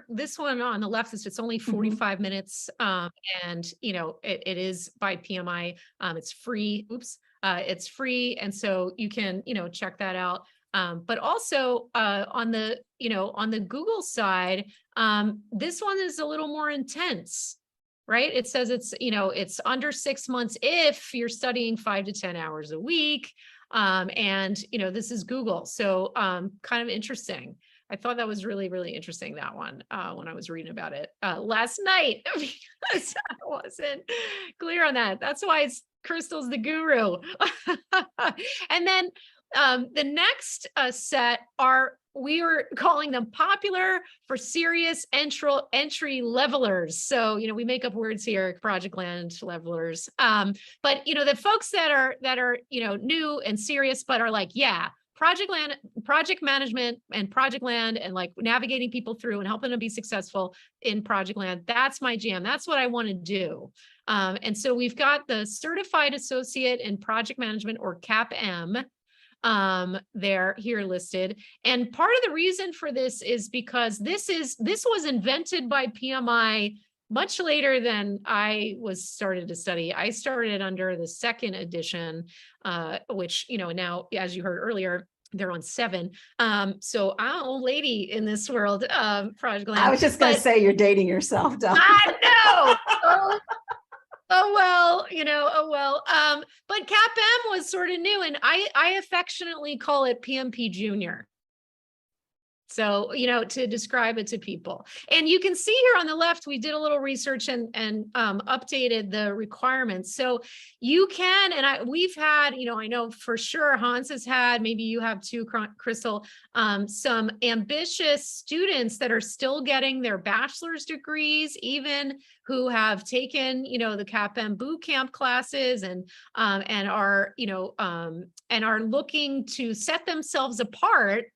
this one on the left is, it's only 45 minutes. And it is by PMI. It's free. It's free. And so you can, check that out. But also on the Google side, this one is a little more intense, right? It says it's under 6 months if you're studying 5 to 10 hours a week. And this is Google. So kind of interesting. I thought that was really, really interesting, that one, when I was reading about it last night, because I wasn't clear on that. That's why Crystal's the guru. And then the next set we are calling them popular for serious entry levelers. So, we make up words here, Projectland levelers. But, the folks that are, new and serious, but are like, yeah, project management and Projectland, and like navigating people through and helping them be successful in Projectland. That's my jam. That's what I want to do. And so we've got the Certified Associate in Project Management, or CapM, they're here listed. And part of the reason for this is because this was invented by PMI much later than I was started to study. I started under the second edition, which, now, as you heard earlier, they're on 7. So I'm an old lady in this world, Projectland. I was just going to say, you're dating yourself, Dawn. I know. Oh, well, but CapM was sort of new, and I affectionately call it PMP Junior. So, to describe it to people. And you can see here on the left, we did a little research and updated the requirements. So you can, and we've had, I know for sure Hans has had, maybe you have too, Crystal, some ambitious students that are still getting their bachelor's degrees, even who have taken, the CapM boot camp classes and are, and are looking to set themselves apart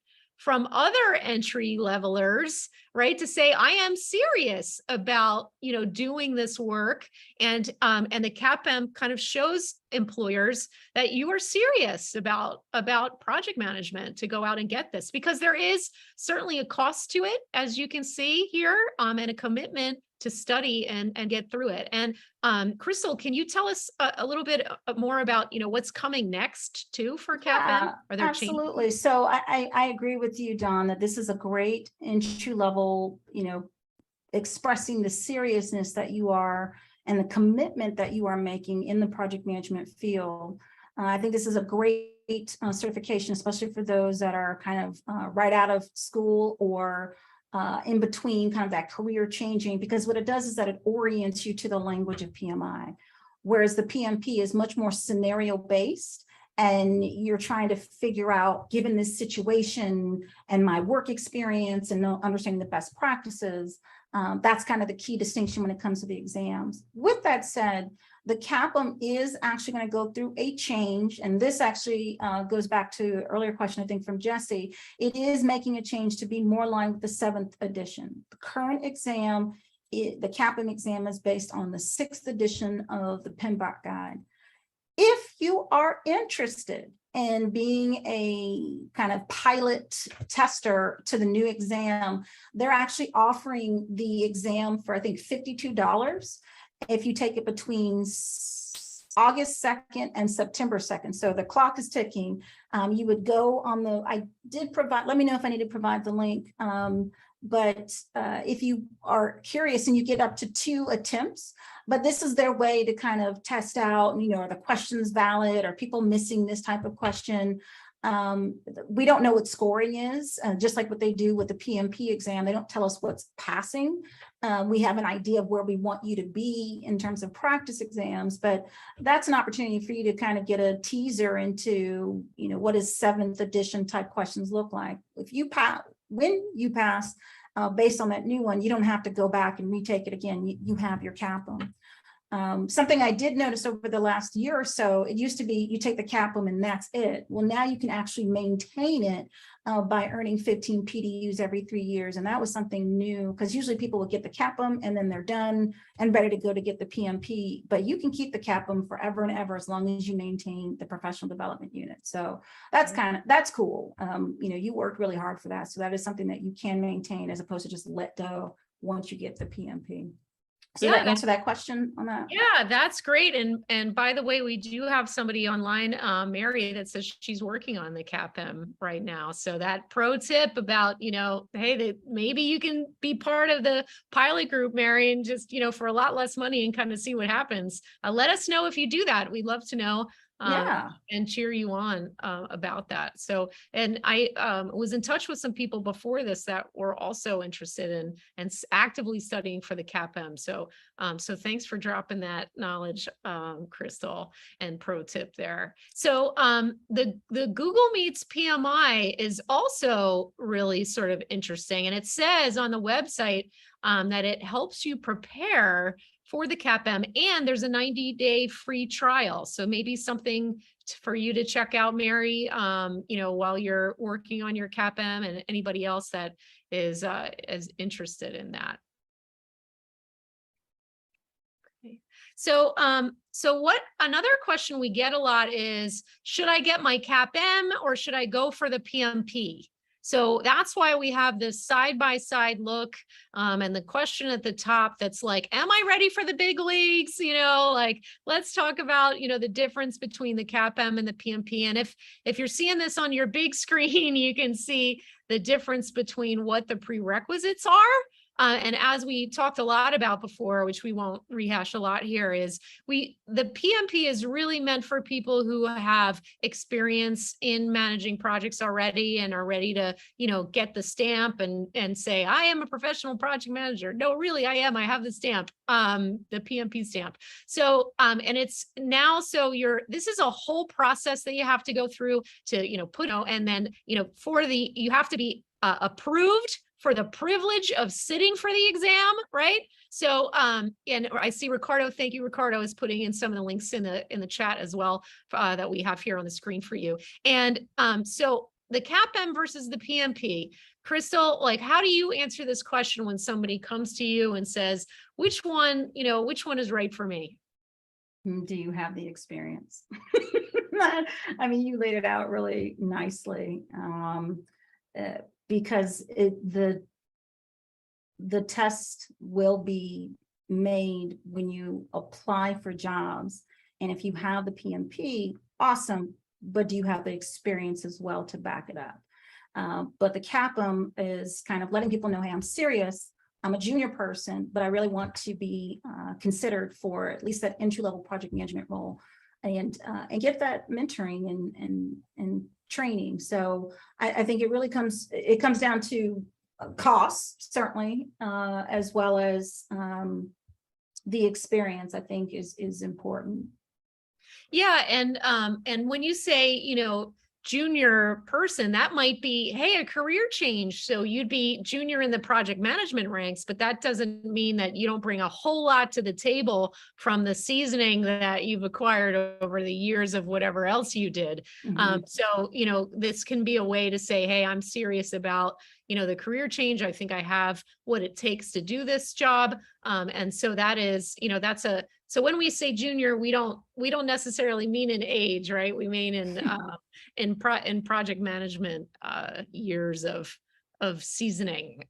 from other entry levelers, right? To say, I am serious about, doing this work. And the CapM kind of shows employers that you are serious about project management to go out and get this, because there is certainly a cost to it, as you can see here, and a commitment to study and get through it. And Crystal, can you tell us a little bit more about, what's coming next too for CapM? Yeah, Are there absolutely. changes? So I agree with you, Dawn, that this is a great entry level, expressing the seriousness that you are and the commitment that you are making in the project management field. I think this is a great certification, especially for those that are kind of right out of school or in between, kind of that career changing, because what it does is that it orients you to the language of PMI, whereas the PMP is much more scenario based. And you're trying to figure out, given this situation and my work experience and understanding the best practices, that's kind of the key distinction when it comes to the exams. With that said, the CapM is actually going to go through a change. And this actually goes back to an earlier question, I think, from Jesse. It is making a change to be more aligned with the 7th edition. The current exam, the CapM exam, is based on the 6th edition of the PMBOK guide. If you are interested in being a kind of pilot tester to the new exam, they're actually offering the exam for, I think, $52 if you take it between August 2nd and September 2nd. So the clock is ticking. You would go on I did provide, let me know if I need to provide the link. But if you are curious, and you get up to 2 attempts, but this is their way to kind of test out, are the questions valid? Are people missing this type of question? We don't know what scoring is, just like what they do with the PMP exam. They don't tell us what's passing. We have an idea of where we want you to be in terms of practice exams, but that's an opportunity for you to kind of get a teaser into, what does 7th edition type questions look like? If you pass, when you pass based on that new one, you don't have to go back and retake it again. You have your CapM. Something I did notice over the last year or so, it used to be you take the CapM and that's it. Well, now you can actually maintain it by earning 15 PDUs every 3 years. And that was something new, because usually people will get the CapM and then they're done and ready to go to get the PMP. But you can keep the CapM forever and ever as long as you maintain the professional development unit. So that's that's cool. You worked really hard for that. So that is something that you can maintain, as opposed to just let go once you get the PMP. So Yeah, that answer that question on that? Yeah, that's great. And by the way, we do have somebody online, Mary, that says she's working on the CapM right now. So that pro tip about, hey, maybe you can be part of the pilot group, Mary, and just, for a lot less money and kind of see what happens. Let us know if you do that. We'd love to know. And cheer you on about that. So, and I was in touch with some people before this that were also interested in and actively studying for the CapM. So, so thanks for dropping that knowledge, Crystal, and pro tip there. So, the Google Meets PMI is also really sort of interesting, and it says on the website that it helps you prepare for the CapM, and there's a 90-day free trial. So maybe something for you to check out, Mary, while you're working on your CapM, and anybody else that is interested in that. Okay. So, what another question we get a lot is, should I get my CapM or should I go for the PMP? So that's why we have this side-by-side look, and the question at the top that's like, am I ready for the big leagues? Let's talk about, the difference between the CapM and the PMP. And if you're seeing this on your big screen, you can see the difference between what the prerequisites are. And as we talked a lot about before, which we won't rehash a lot here, is the PMP is really meant for people who have experience in managing projects already and are ready to, get the stamp and say, I am a professional project manager. No, really, I am. I have the stamp, the PMP stamp. So, and it's now, so this is a whole process that you have to go through to, and then, you have to be approved for the privilege of sitting for the exam, right? So, and I see Ricardo, thank you, Ricardo, is putting in some of the links in the chat as well that we have here on the screen for you. And so the CapM versus the PMP. Crystal, like, how do you answer this question when somebody comes to you and says, which one is right for me? Do you have the experience? I mean, you laid it out really nicely, because the test will be made when you apply for jobs. And if you have the PMP, awesome, but do you have the experience as well to back it up? But the CapM is kind of letting people know, hey, I'm serious. I'm a junior person, but I really want to be considered for at least that entry-level project management role, and get that mentoring and training. So I think it really comes down to cost, certainly, as well as the experience, I think is important. Yeah, and when you say, junior person, that might be, hey, a career change. So you'd be junior in the project management ranks, but that doesn't mean that you don't bring a whole lot to the table from the seasoning that you've acquired over the years of whatever else you did. So, this can be a way to say, hey, I'm serious about, the career change. I think I have what it takes to do this job. And so that is, so when we say junior, we don't necessarily mean in age, right? We mean in project management years of seasoning.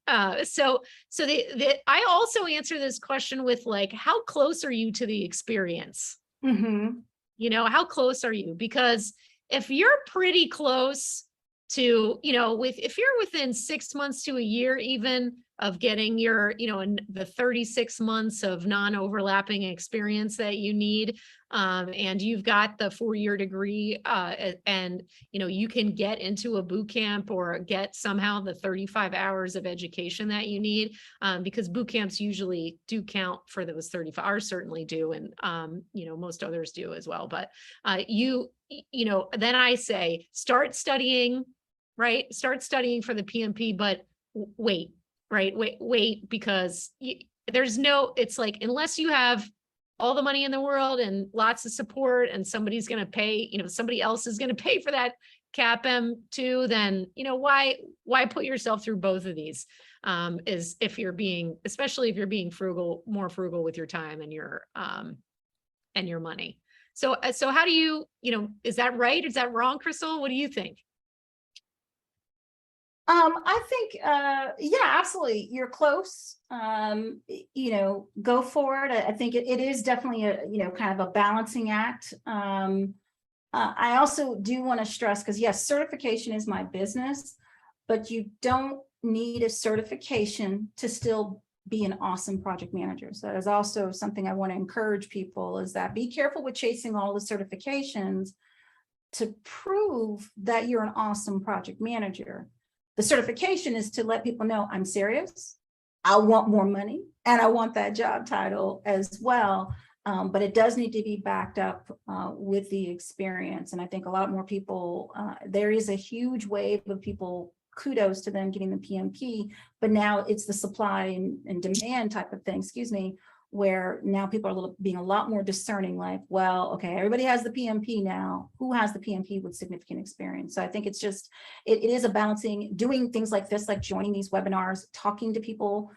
So I also answer this question with, like, how close are you to the experience? How close are you? Because if you're pretty close to, if you're within 6 months to a year, even of getting your, the 36 months of non-overlapping experience that you need, and you've got the 4-year degree, and, you can get into a boot camp or get somehow the 35 hours of education that you need, because boot camps usually do count for those 35 hours, certainly do. And, most others do as well. But then I say, start studying, right? Start studying for the PMP, but wait, because it's like, unless you have all the money in the world and lots of support and somebody's going to pay, somebody else is going to pay for that CapM too, then, why put yourself through both of these? Especially if you're being more frugal with your time and your money. So how do you, is that right? Is that wrong, Crystal? What do you think? I think, yeah, absolutely. You're close. Go for it. I think it is definitely a, kind of a balancing act. I also do want to stress, because yes, certification is my business, but you don't need a certification to still be an awesome project manager. So that is also something I want to encourage people, is that be careful with chasing all the certifications to prove that you're an awesome project manager. The certification is to let people know I'm serious, I want more money, and I want that job title as well. But it does need to be backed up with the experience. And I think a lot more people, there is a huge wave of people, kudos to them getting the PMP, but now it's the supply and demand type of thing, where now people are being a lot more discerning, like, well, okay, everybody has the PMP now. Who has the PMP with significant experience? So I think it's just, it is a balancing, doing things like this, like joining these webinars, talking to people,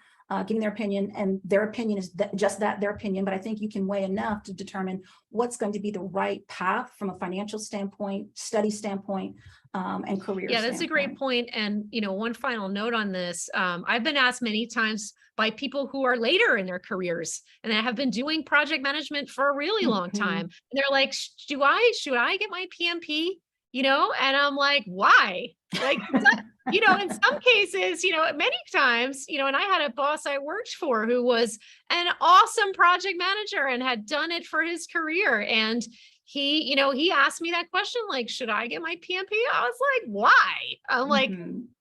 giving their opinion, and their opinion is just that, their opinion. But I think you can weigh enough to determine what's going to be the right path from a financial standpoint, study standpoint, and career Yeah, that's standpoint. a great point. And, one final note on this, I've been asked many times by people who are later in their careers and that have been doing project management for a really long time. And they're like, should I get my PMP? And I'm like, why? Like, in some cases, many times, and I had a boss I worked for who was an awesome project manager and had done it for his career. And he asked me that question, like, should I get my PMP? I was like, why? I'm like,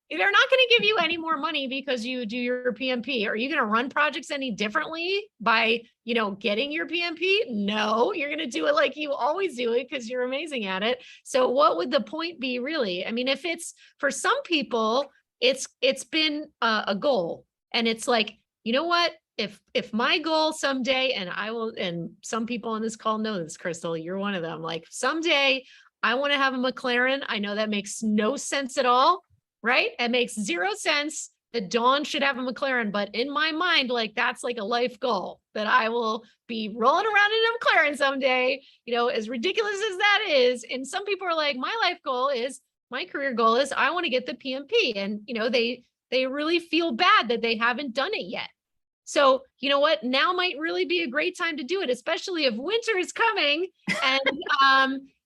they're not going to give you any more money because you do your PMP. Are you going to run projects any differently by, getting your PMP? No, you're going to do it like you always do it because you're amazing at it. So what would the point be, really? I mean, if it's for some people, it's been a goal, and it's like, you know what? If my goal someday, and some people on this call know this, Crystal, you're one of them, like, someday I want to have a McLaren. I know that makes no sense at all, right? It makes zero sense that Dawn should have a McLaren, but in my mind, like that's like a life goal that I will be rolling around in a McLaren someday, you know, as ridiculous as that is. And some people are like, my life goal is, my career goal is I want to get the PMP. And, you know, they really feel bad that they haven't done it yet. So, you know what, now might really be a great time to do it, especially if winter is coming and,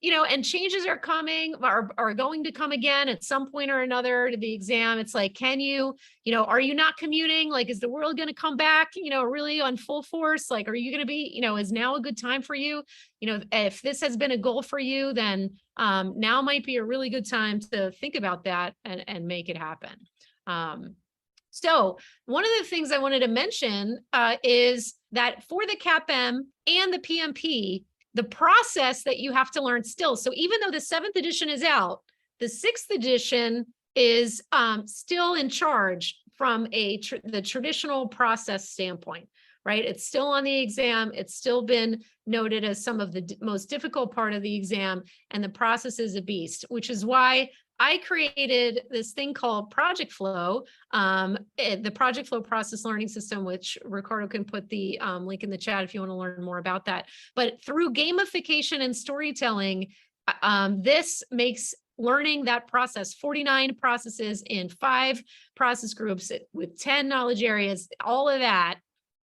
you know, and changes are coming, are going to come again at some point or another to the exam. It's like, can you know, are you not commuting? Like, is the world going to come back, you know, really on full force? Like, are you going to be, you know, is now a good time for you? You know, if this has been a goal for you, then now might be a really good time to think about that and make it happen. So one of the things I wanted to mention is that for the CapM and the PMP, the process that you have to learn still. So even though the 7th edition is out, the 6th edition is still in charge from the traditional process standpoint, right? It's still on the exam. It's still been noted as some of the most difficult part of the exam, and the process is a beast, which is why I created this thing called ProjectFlo, the ProjectFlo process learning system, which Ricardo can put the link in the chat if you want to learn more about that. But through gamification and storytelling, this makes learning that process, 49 processes in 5 process groups with 10 knowledge areas, all of that,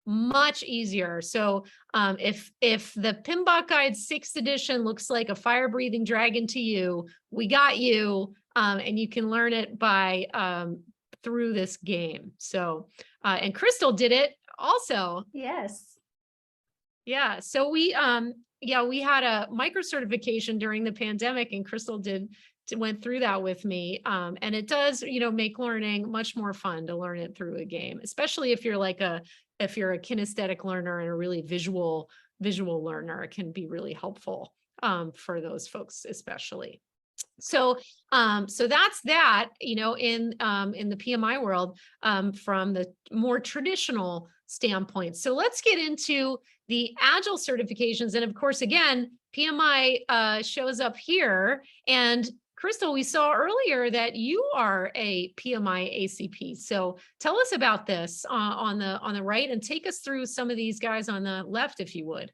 much easier. So if the PMBOK Guide 6th edition looks like a fire-breathing dragon to you, we got you, and you can learn it by through this game. So and Crystal did it also. Yes. Yeah. So we had a micro certification during the pandemic, and Crystal went through that with me. And it does, you know, make learning much more fun to learn it through a game, especially if you're if you're a kinesthetic learner and a really visual learner. It can be really helpful for those folks, especially. So, so that's that, you know, in the PMI world, from the more traditional standpoint. So let's get into the Agile certifications. And of course, again, PMI shows up here. And Crystal, we saw earlier that you are a PMI ACP. So tell us about this on the right, and take us through some of these guys on the left, if you would.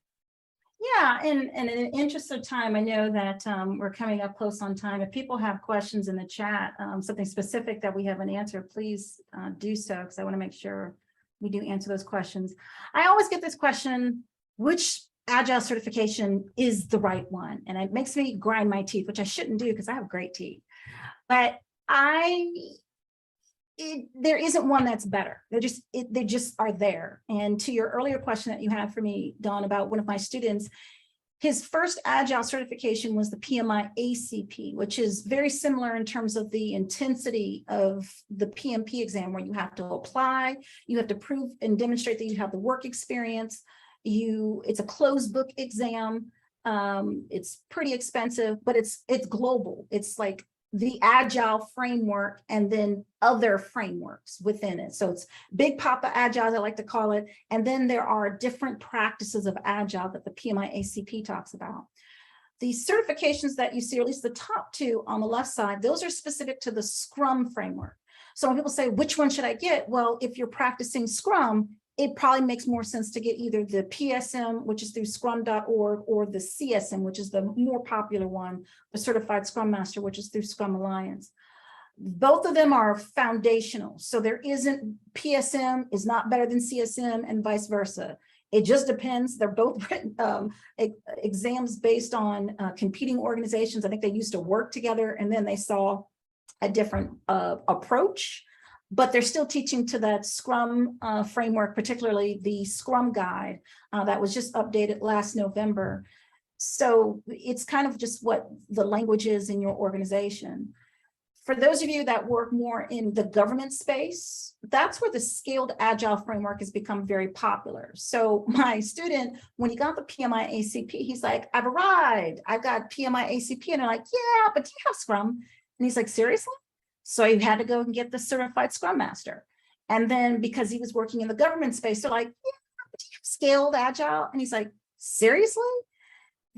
Yeah, and in the interest of time, I know that we're coming up close on time. If people have questions in the chat, something specific that we haven't answered, please do so, because I want to make sure we do answer those questions. I always get this question, which Agile certification is the right one? And it makes me grind my teeth, which I shouldn't do because I have great teeth. But there isn't one that's better. They just are there. And to your earlier question that you had for me, Dawn, about one of my students, his first Agile certification was the PMI-ACP, which is very similar in terms of the intensity of the PMP exam, where you have to apply, you have to prove and demonstrate that you have the work experience. It's a closed book exam. It's pretty expensive, but it's global. It's like the Agile framework and then other frameworks within it. So it's Big Papa Agile, I like to call it. And then there are different practices of Agile that the PMI-ACP talks about. The certifications that you see, or at least the top 2 on the left side, those are specific to the Scrum framework. So when people say, which one should I get? Well, if you're practicing Scrum, it probably makes more sense to get either the PSM, which is through scrum.org, or the CSM, which is the more popular one, the Certified Scrum Master, which is through Scrum Alliance. Both of them are foundational. So there isn't, PSM is not better than CSM and vice versa. It just depends. They're both written, exams based on competing organizations. I think they used to work together, and then they saw a different approach. But they're still teaching to that Scrum framework, particularly the Scrum Guide that was just updated last November. So it's kind of just what the language is in your organization. For those of you that work more in the government space, that's where the Scaled Agile framework has become very popular. So my student, when he got the PMI-ACP, he's like, I've arrived. I've got PMI-ACP. And they're like, yeah, but do you have Scrum? And he's like, seriously? So he had to go and get the Certified Scrum Master. And then because he was working in the government space, they're like, yeah, but do you have Scaled Agile? And he's like, seriously?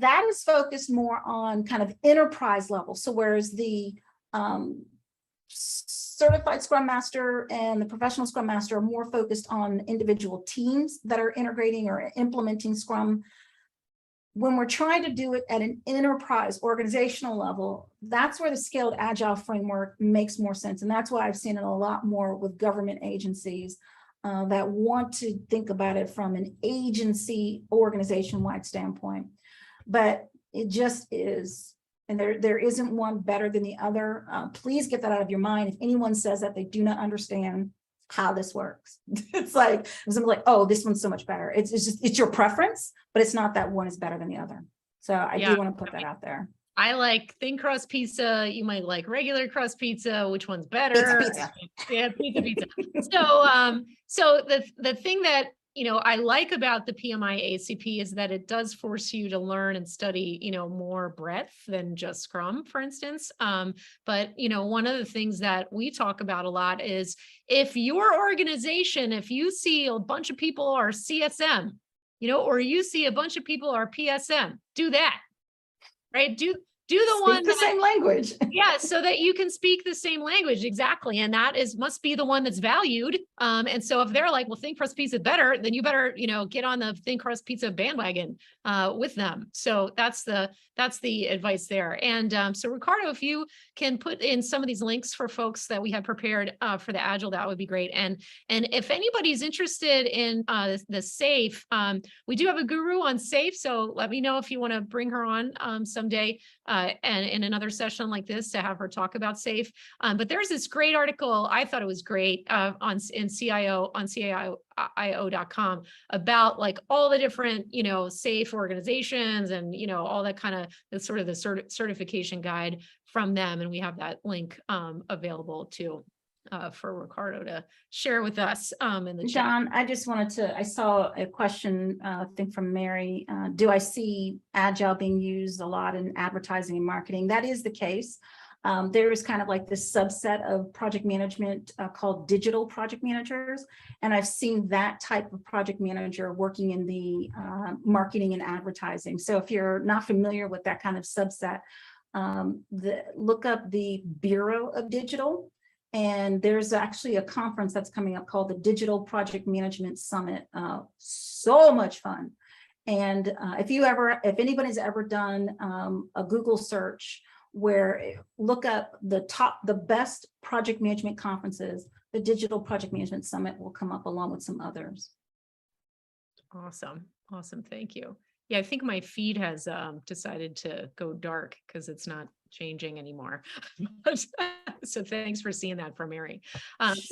that is focused more on kind of enterprise level. So whereas the certified Scrum Master and the professional Scrum Master are more focused on individual teams that are integrating or implementing Scrum, when we're trying to do it at an enterprise organizational level, that's where the scaled agile framework makes more sense. And that's why I've seen it a lot more with government agencies that want to think about it from an agency organization-wide standpoint. But it just is, and there isn't one better than the other. Please get that out of your mind. If anyone says that, they do not understand how this works. It's like, oh, this one's so much better. It's your preference, but it's not that one is better than the other. So I do want to put that out there. I like thin crust pizza. You might like regular crust pizza. Which one's better? Pizza. Yeah, pizza. So the thing that I like about the PMI ACP is that it does force you to learn and study, more breadth than just Scrum, for instance. But one of the things that we talk about a lot is if your organization, if you see a bunch of people are CSM, or you see a bunch of people are PSM, do that, right? Do the one the same language. Yeah, so that you can speak the same language. Exactly. And that must be the one that's valued. And so if they're like, well, thin crust pizza better, then you better, get on the thin crust pizza bandwagon with them. So that's the advice there. And so Ricardo, if you can put in some of these links for folks that we have prepared for the Agile, that would be great. And if anybody's interested in the SAFE, we do have a guru on SAFE. So let me know if you want to bring her on someday. And in another session like this to have her talk about SAFE. But there's this great article, I thought it was great on CIO.com about like all the different, SAFE organizations and, all that kind of the certification guide from them. And we have that link available too. For Ricardo to share with us in the chat. John, I just I saw a question, I think from Mary. Do I see Agile being used a lot in advertising and marketing? That is the case. There is kind of like this subset of project management called digital project managers. And I've seen that type of project manager working in the marketing and advertising. So if you're not familiar with that kind of subset, look up the Bureau of Digital. And there's actually a conference that's coming up called the Digital Project Management Summit. So much fun. And if anybody's ever done a Google search where look up the best project management conferences, the Digital Project Management Summit will come up along with some others. Awesome. Thank you. Yeah, I think my feed has decided to go dark because it's not changing anymore. So thanks for seeing that from Mary.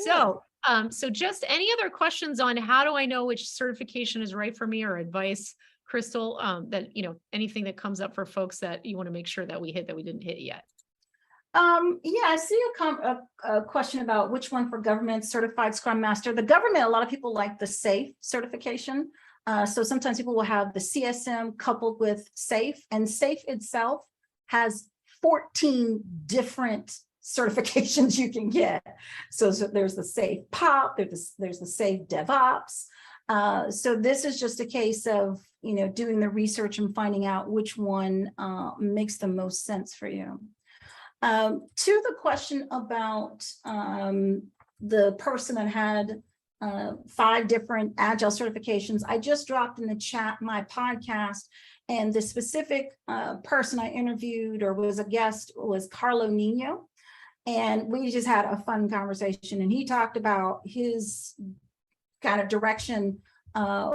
Sure. So just any other questions on how do I know which certification is right for me or advice, Crystal, that, anything that comes up for folks that you want to make sure that we hit that we didn't hit yet? Yeah, I see a question about which one for government certified Scrum Master. The government, a lot of people like the SAFE certification. So sometimes people will have the CSM coupled with SAFE, and SAFE itself has 14 different certifications you can get. So there's the SAFE POP, there's the SAFE DevOps. So this is just a case of, doing the research and finding out which one makes the most sense for you. To the question about the person that had 5 different Agile certifications, I just dropped in the chat my podcast, and the specific person I interviewed or was a guest was Carlo Nino. And we just had a fun conversation, and he talked about his kind of direction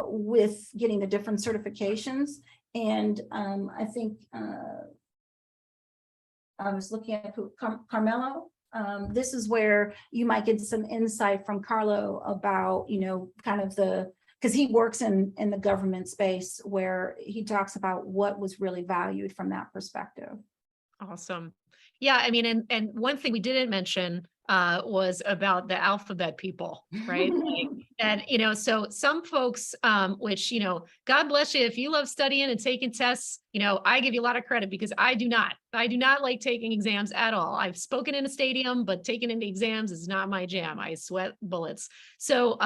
with getting the different certifications. And I think I was looking at Carmelo. This is where you might get some insight from Carlo about, kind of because he works in the government space where he talks about what was really valued from that perspective. Awesome. Yeah, I mean, and one thing we didn't mention was about the alphabet people, right? And, so some folks, which, God bless you, if you love studying and taking tests, I give you a lot of credit because I do not like taking exams at all. I've spoken in a stadium, but taking into exams is not my jam. I sweat bullets. So,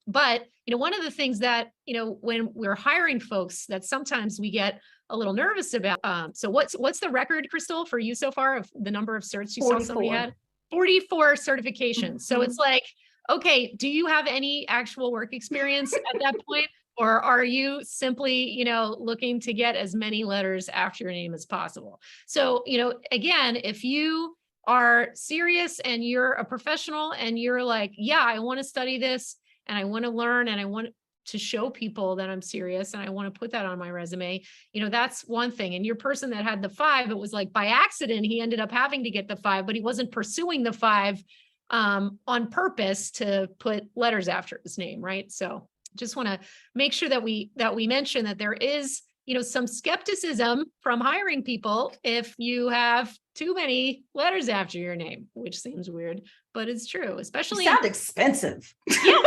but, one of the things that, when we're hiring folks that sometimes we get a little nervous about. So what's the record, Crystal, for you so far of the number of certs you saw somebody had? 44 certifications. So it's like, okay, do you have any actual work experience at that point? Or are you simply, looking to get as many letters after your name as possible? So, again, if you are serious and you're a professional and you're like, yeah, I want to study this and I want to learn and I want to show people that I'm serious and I want to put that on my resume, that's one thing. And your person that had the 5, it was like by accident, he ended up having to get the 5, but he wasn't pursuing the 5 on purpose to put letters after his name, right? So just want to make sure that we mention that there is, some skepticism from hiring people if you have too many letters after your name, which seems weird, but it's true, especially. You sound expensive. Yeah,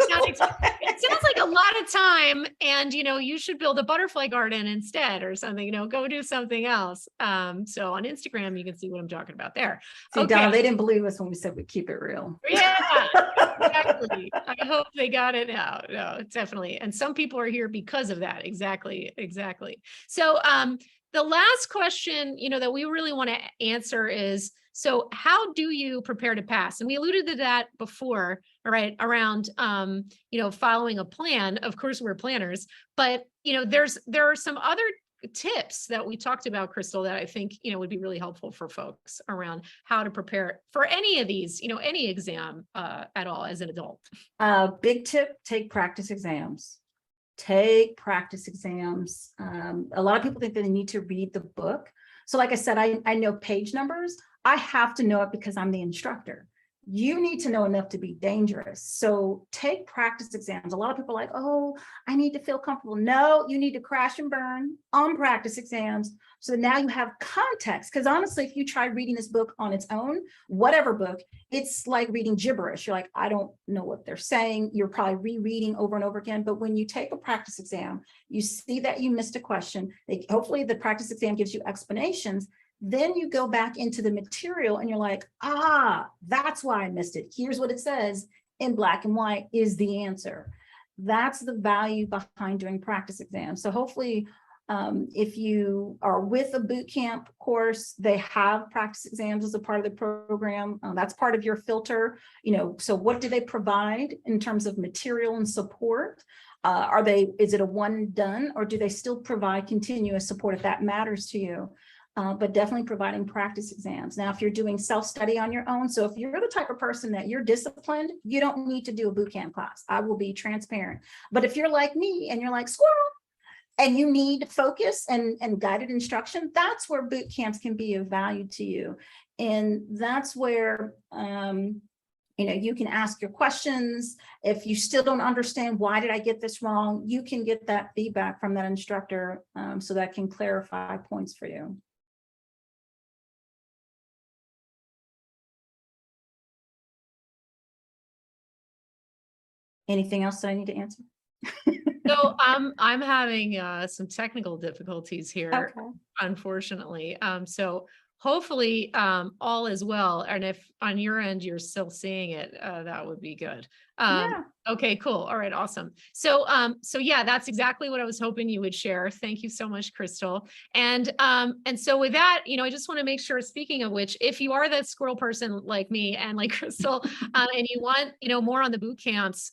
it sounds like a lot of time, and you should build a butterfly garden instead or something. Go do something else. So on Instagram, you can see what I'm talking about there. See, okay. Donna, they didn't believe us when we said we'd keep it real. Yeah, exactly. I hope they got it now. No, definitely. And some people are here because of that. Exactly. So the last question, that we really want to answer is, so how do you prepare to pass? And we alluded to that before, all right, around, following a plan. Of course, we're planners, but, there are some other tips that we talked about, Crystal, that I think, would be really helpful for folks around how to prepare for any of these, any exam at all as an adult. Big tip, take practice exams. Take practice exams. A lot of people think that they need to read the book. So like I said, I know page numbers. I have to know it because I'm the instructor. You need to know enough to be dangerous. So take practice exams. A lot of people are like, oh, I need to feel comfortable. No, you need to crash and burn on practice exams. So now you have context. Because honestly, if you try reading this book on its own, whatever book, it's like reading gibberish. You're like, I don't know what they're saying. You're probably rereading over and over again. But when you take a practice exam, you see that you missed a question. Hopefully the practice exam gives you explanations. Then you go back into the material and you're like, that's why I missed it. Here's what it says in black and white is the answer. That's the value behind doing practice exams. So hopefully, if you are with a boot camp course, they have practice exams as a part of the program. That's part of your filter. So what do they provide in terms of material and support? Is it a one done, or do they still provide continuous support if that matters to you? But definitely providing practice exams. Now, if you're doing self-study on your own, so if you're the type of person that you're disciplined, you don't need to do a boot camp class. I will be transparent. But if you're like me and you're like squirrel, and you need focus and guided instruction, that's where boot camps can be of value to you. And that's where you can ask your questions. If you still don't understand, why did I get this wrong? You can get that feedback from that instructor so that can clarify points for you. Anything else that I need to answer? So I'm having some technical difficulties here, okay. Unfortunately. So hopefully all is well. And if on your end you're still seeing it, that would be good. Yeah. Okay, cool. All right, awesome. So yeah, that's exactly what I was hoping you would share. Thank you so much, Crystal. And so with that, I just want to make sure, speaking of which, if you are that squirrel person like me and like Crystal, and you want, more on the boot camps,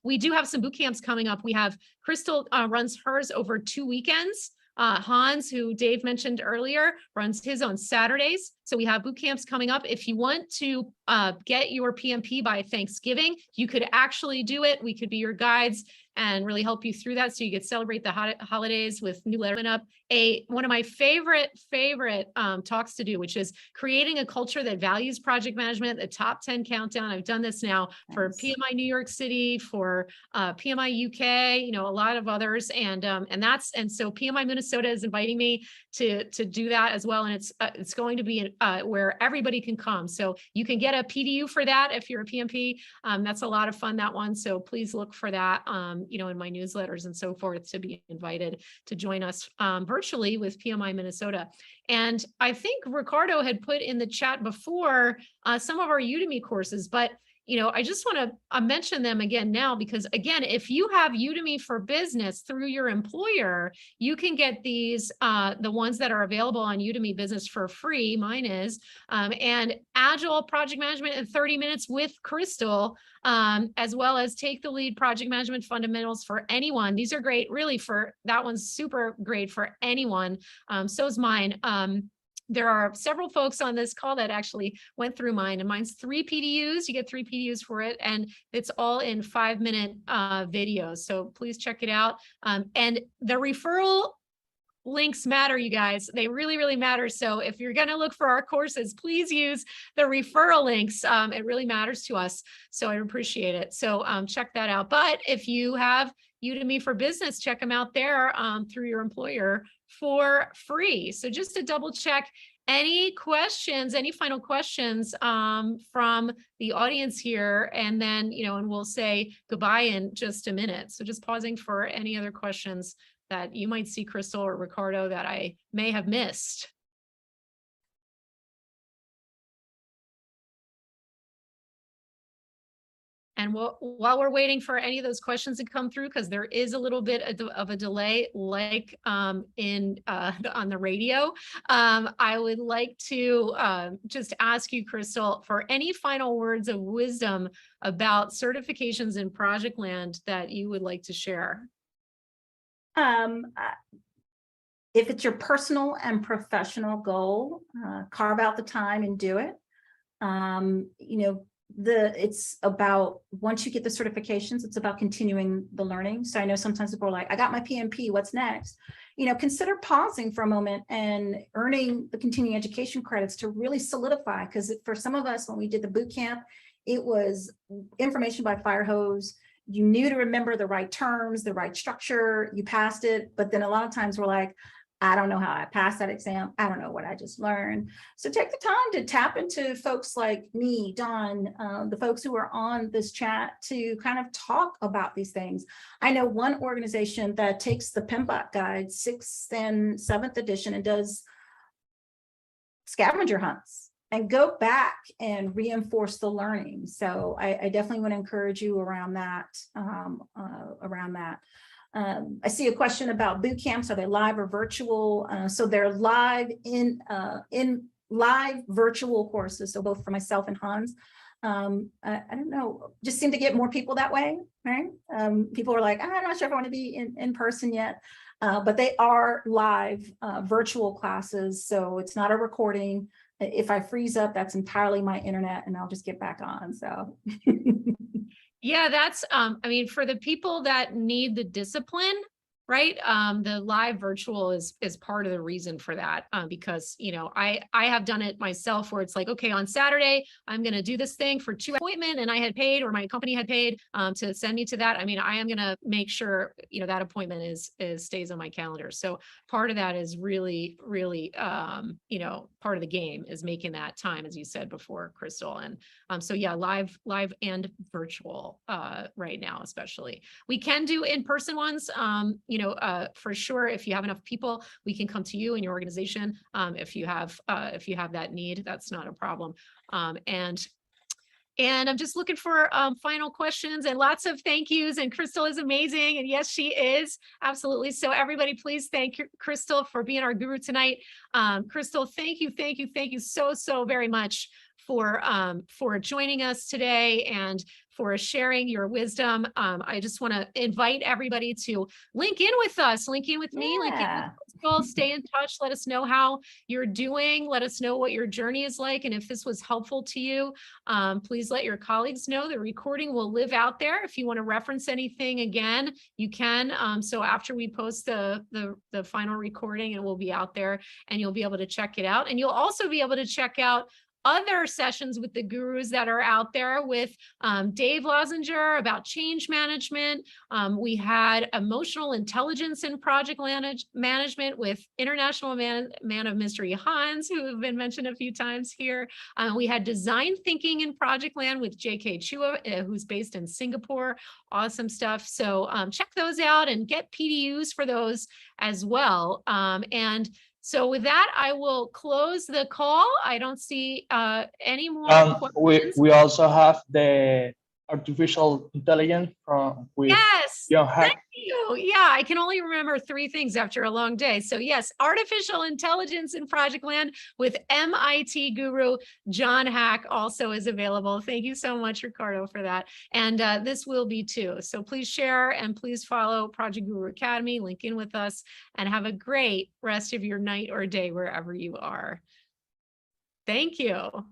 we do have some boot camps coming up. We have Crystal runs hers over 2 weekends. Hans, who Dave mentioned earlier, runs his on Saturdays. So we have boot camps coming up. If you want to get your PMP by Thanksgiving, you could actually do it. We could be your guides and really help you through that so you get celebrate the holidays with new letter up. One of my favorite talks to do, which is creating a culture that values project management, the top 10 countdown. I've done this now for PMI New York City, for PMI UK, you know, a lot of others. And so PMI Minnesota is inviting me to do that as well. And it's going to be where everybody can come. So you can get a PDU for that if you're a PMP. That's a lot of fun, that one. So please look for that, you know, in my newsletters and so forth, to be invited to join us virtually with PMI Minnesota. And I think Ricardo had put in the chat before some of our Udemy courses, but you know, I just want to mention them again now, because again, if you have Udemy for Business through your employer, you can get these, the ones that are available on Udemy Business for free. Mine is, and Agile Project Management in 30 Minutes with Crystal, as well as Take the Lead Project Management Fundamentals for anyone. These are great, really, for that one's super great for anyone. So is mine. There are several folks on this call that actually went through mine, and mine's 3 PDUs. You get 3 PDUs for it, and it's all in 5-minute videos. So please check it out. And the referral links matter, you guys. They really, really matter. So if you're going to look for our courses, please use the referral links. It really matters to us. So I appreciate it. So check that out. But if you have Udemy for Business, check them out there through your employer for free. So just to double check, any questions, any final questions from the audience here, and then, you know, and we'll say goodbye in just a minute. So just pausing for any other questions that you might see, Crystal or Ricardo, that I may have missed. And while we're waiting for any of those questions to come through, because there is a little bit of a delay, like on the radio, I would like to just ask you, Crystal, for any final words of wisdom about certifications in Projectland that you would like to share. If it's your personal and professional goal, carve out the time and do it. You know, it's about, once you get the certifications, it's about continuing the learning. So I know sometimes people are like, I got my PMP, what's next? You know, consider pausing for a moment and earning the continuing education credits to really solidify. Because for some of us, when we did the boot camp, it was information by fire hose. You knew to remember the right terms, the right structure, you passed it. But then a lot of times we're like, I don't know how I passed that exam. I don't know what I just learned. So take the time to tap into folks like me, Don, the folks who are on this chat, to kind of talk about these things. I know one organization that takes the PMBOK guide, 6th and 7th edition, and does scavenger hunts and go back and reinforce the learning. So I definitely want to encourage you around that. I see a question about boot camps. Are they live or virtual? So they're live in live virtual courses. So both for myself and Hans. I don't know, just seem to get more people that way, right? People are like, I'm not sure if I want to be in person yet, but they are live virtual classes. So it's not a recording. If I freeze up, that's entirely my internet, and I'll just get back on. So. Yeah, that's, I mean, for the people that need the discipline, right? The live virtual is part of the reason for that, because, you know, I have done it myself, where it's like, okay, on Saturday, I'm going to do this thing for 2 appointment, and I had paid, or my company had paid to send me to that. I mean, I am going to make sure, you know, that appointment stays on my calendar. So part of that is really, really, you know, part of the game is making that time, as you said before, Crystal. And so yeah, live and virtual right now, especially. We can do in-person ones, you know, for sure. If you have enough people, we can come to you in your organization. If you have that need, that's not a problem. And I'm just looking for final questions and lots of thank yous. And Crystal is amazing. And yes, she is. Absolutely. So everybody, please thank Crystal for being our guru tonight. Crystal, thank you so very much for joining us today, and for sharing your wisdom. I just want to invite everybody to link in with us, link in with me, link in with Crystal, stay in touch. Let us know how you're doing. Let us know what your journey is like. And if this was helpful to you, please let your colleagues know. The recording will live out there. If you want to reference anything again, you can. So after we post the final recording, it will be out there and you'll be able to check it out. And you'll also be able to check out other sessions with the gurus that are out there with Dave Lozinger about change management. We had emotional intelligence in project management with international man of mystery Hans, who have been mentioned a few times here. We had design thinking in Projectland with JK Chua, who's based in Singapore. Awesome stuff. So check those out and get PDUs for those as well. So with that, I will close the call. I don't see any more questions. We also have the artificial intelligence with Thank you. Yeah, I can only remember 3 things after a long day. So yes, artificial intelligence in Projectland with MIT guru John Hack also is available. Thank you so much, Ricardo, for that. And this will be too. So please share and please follow Project Guru Academy, link in with us, and have a great rest of your night or day wherever you are. Thank you.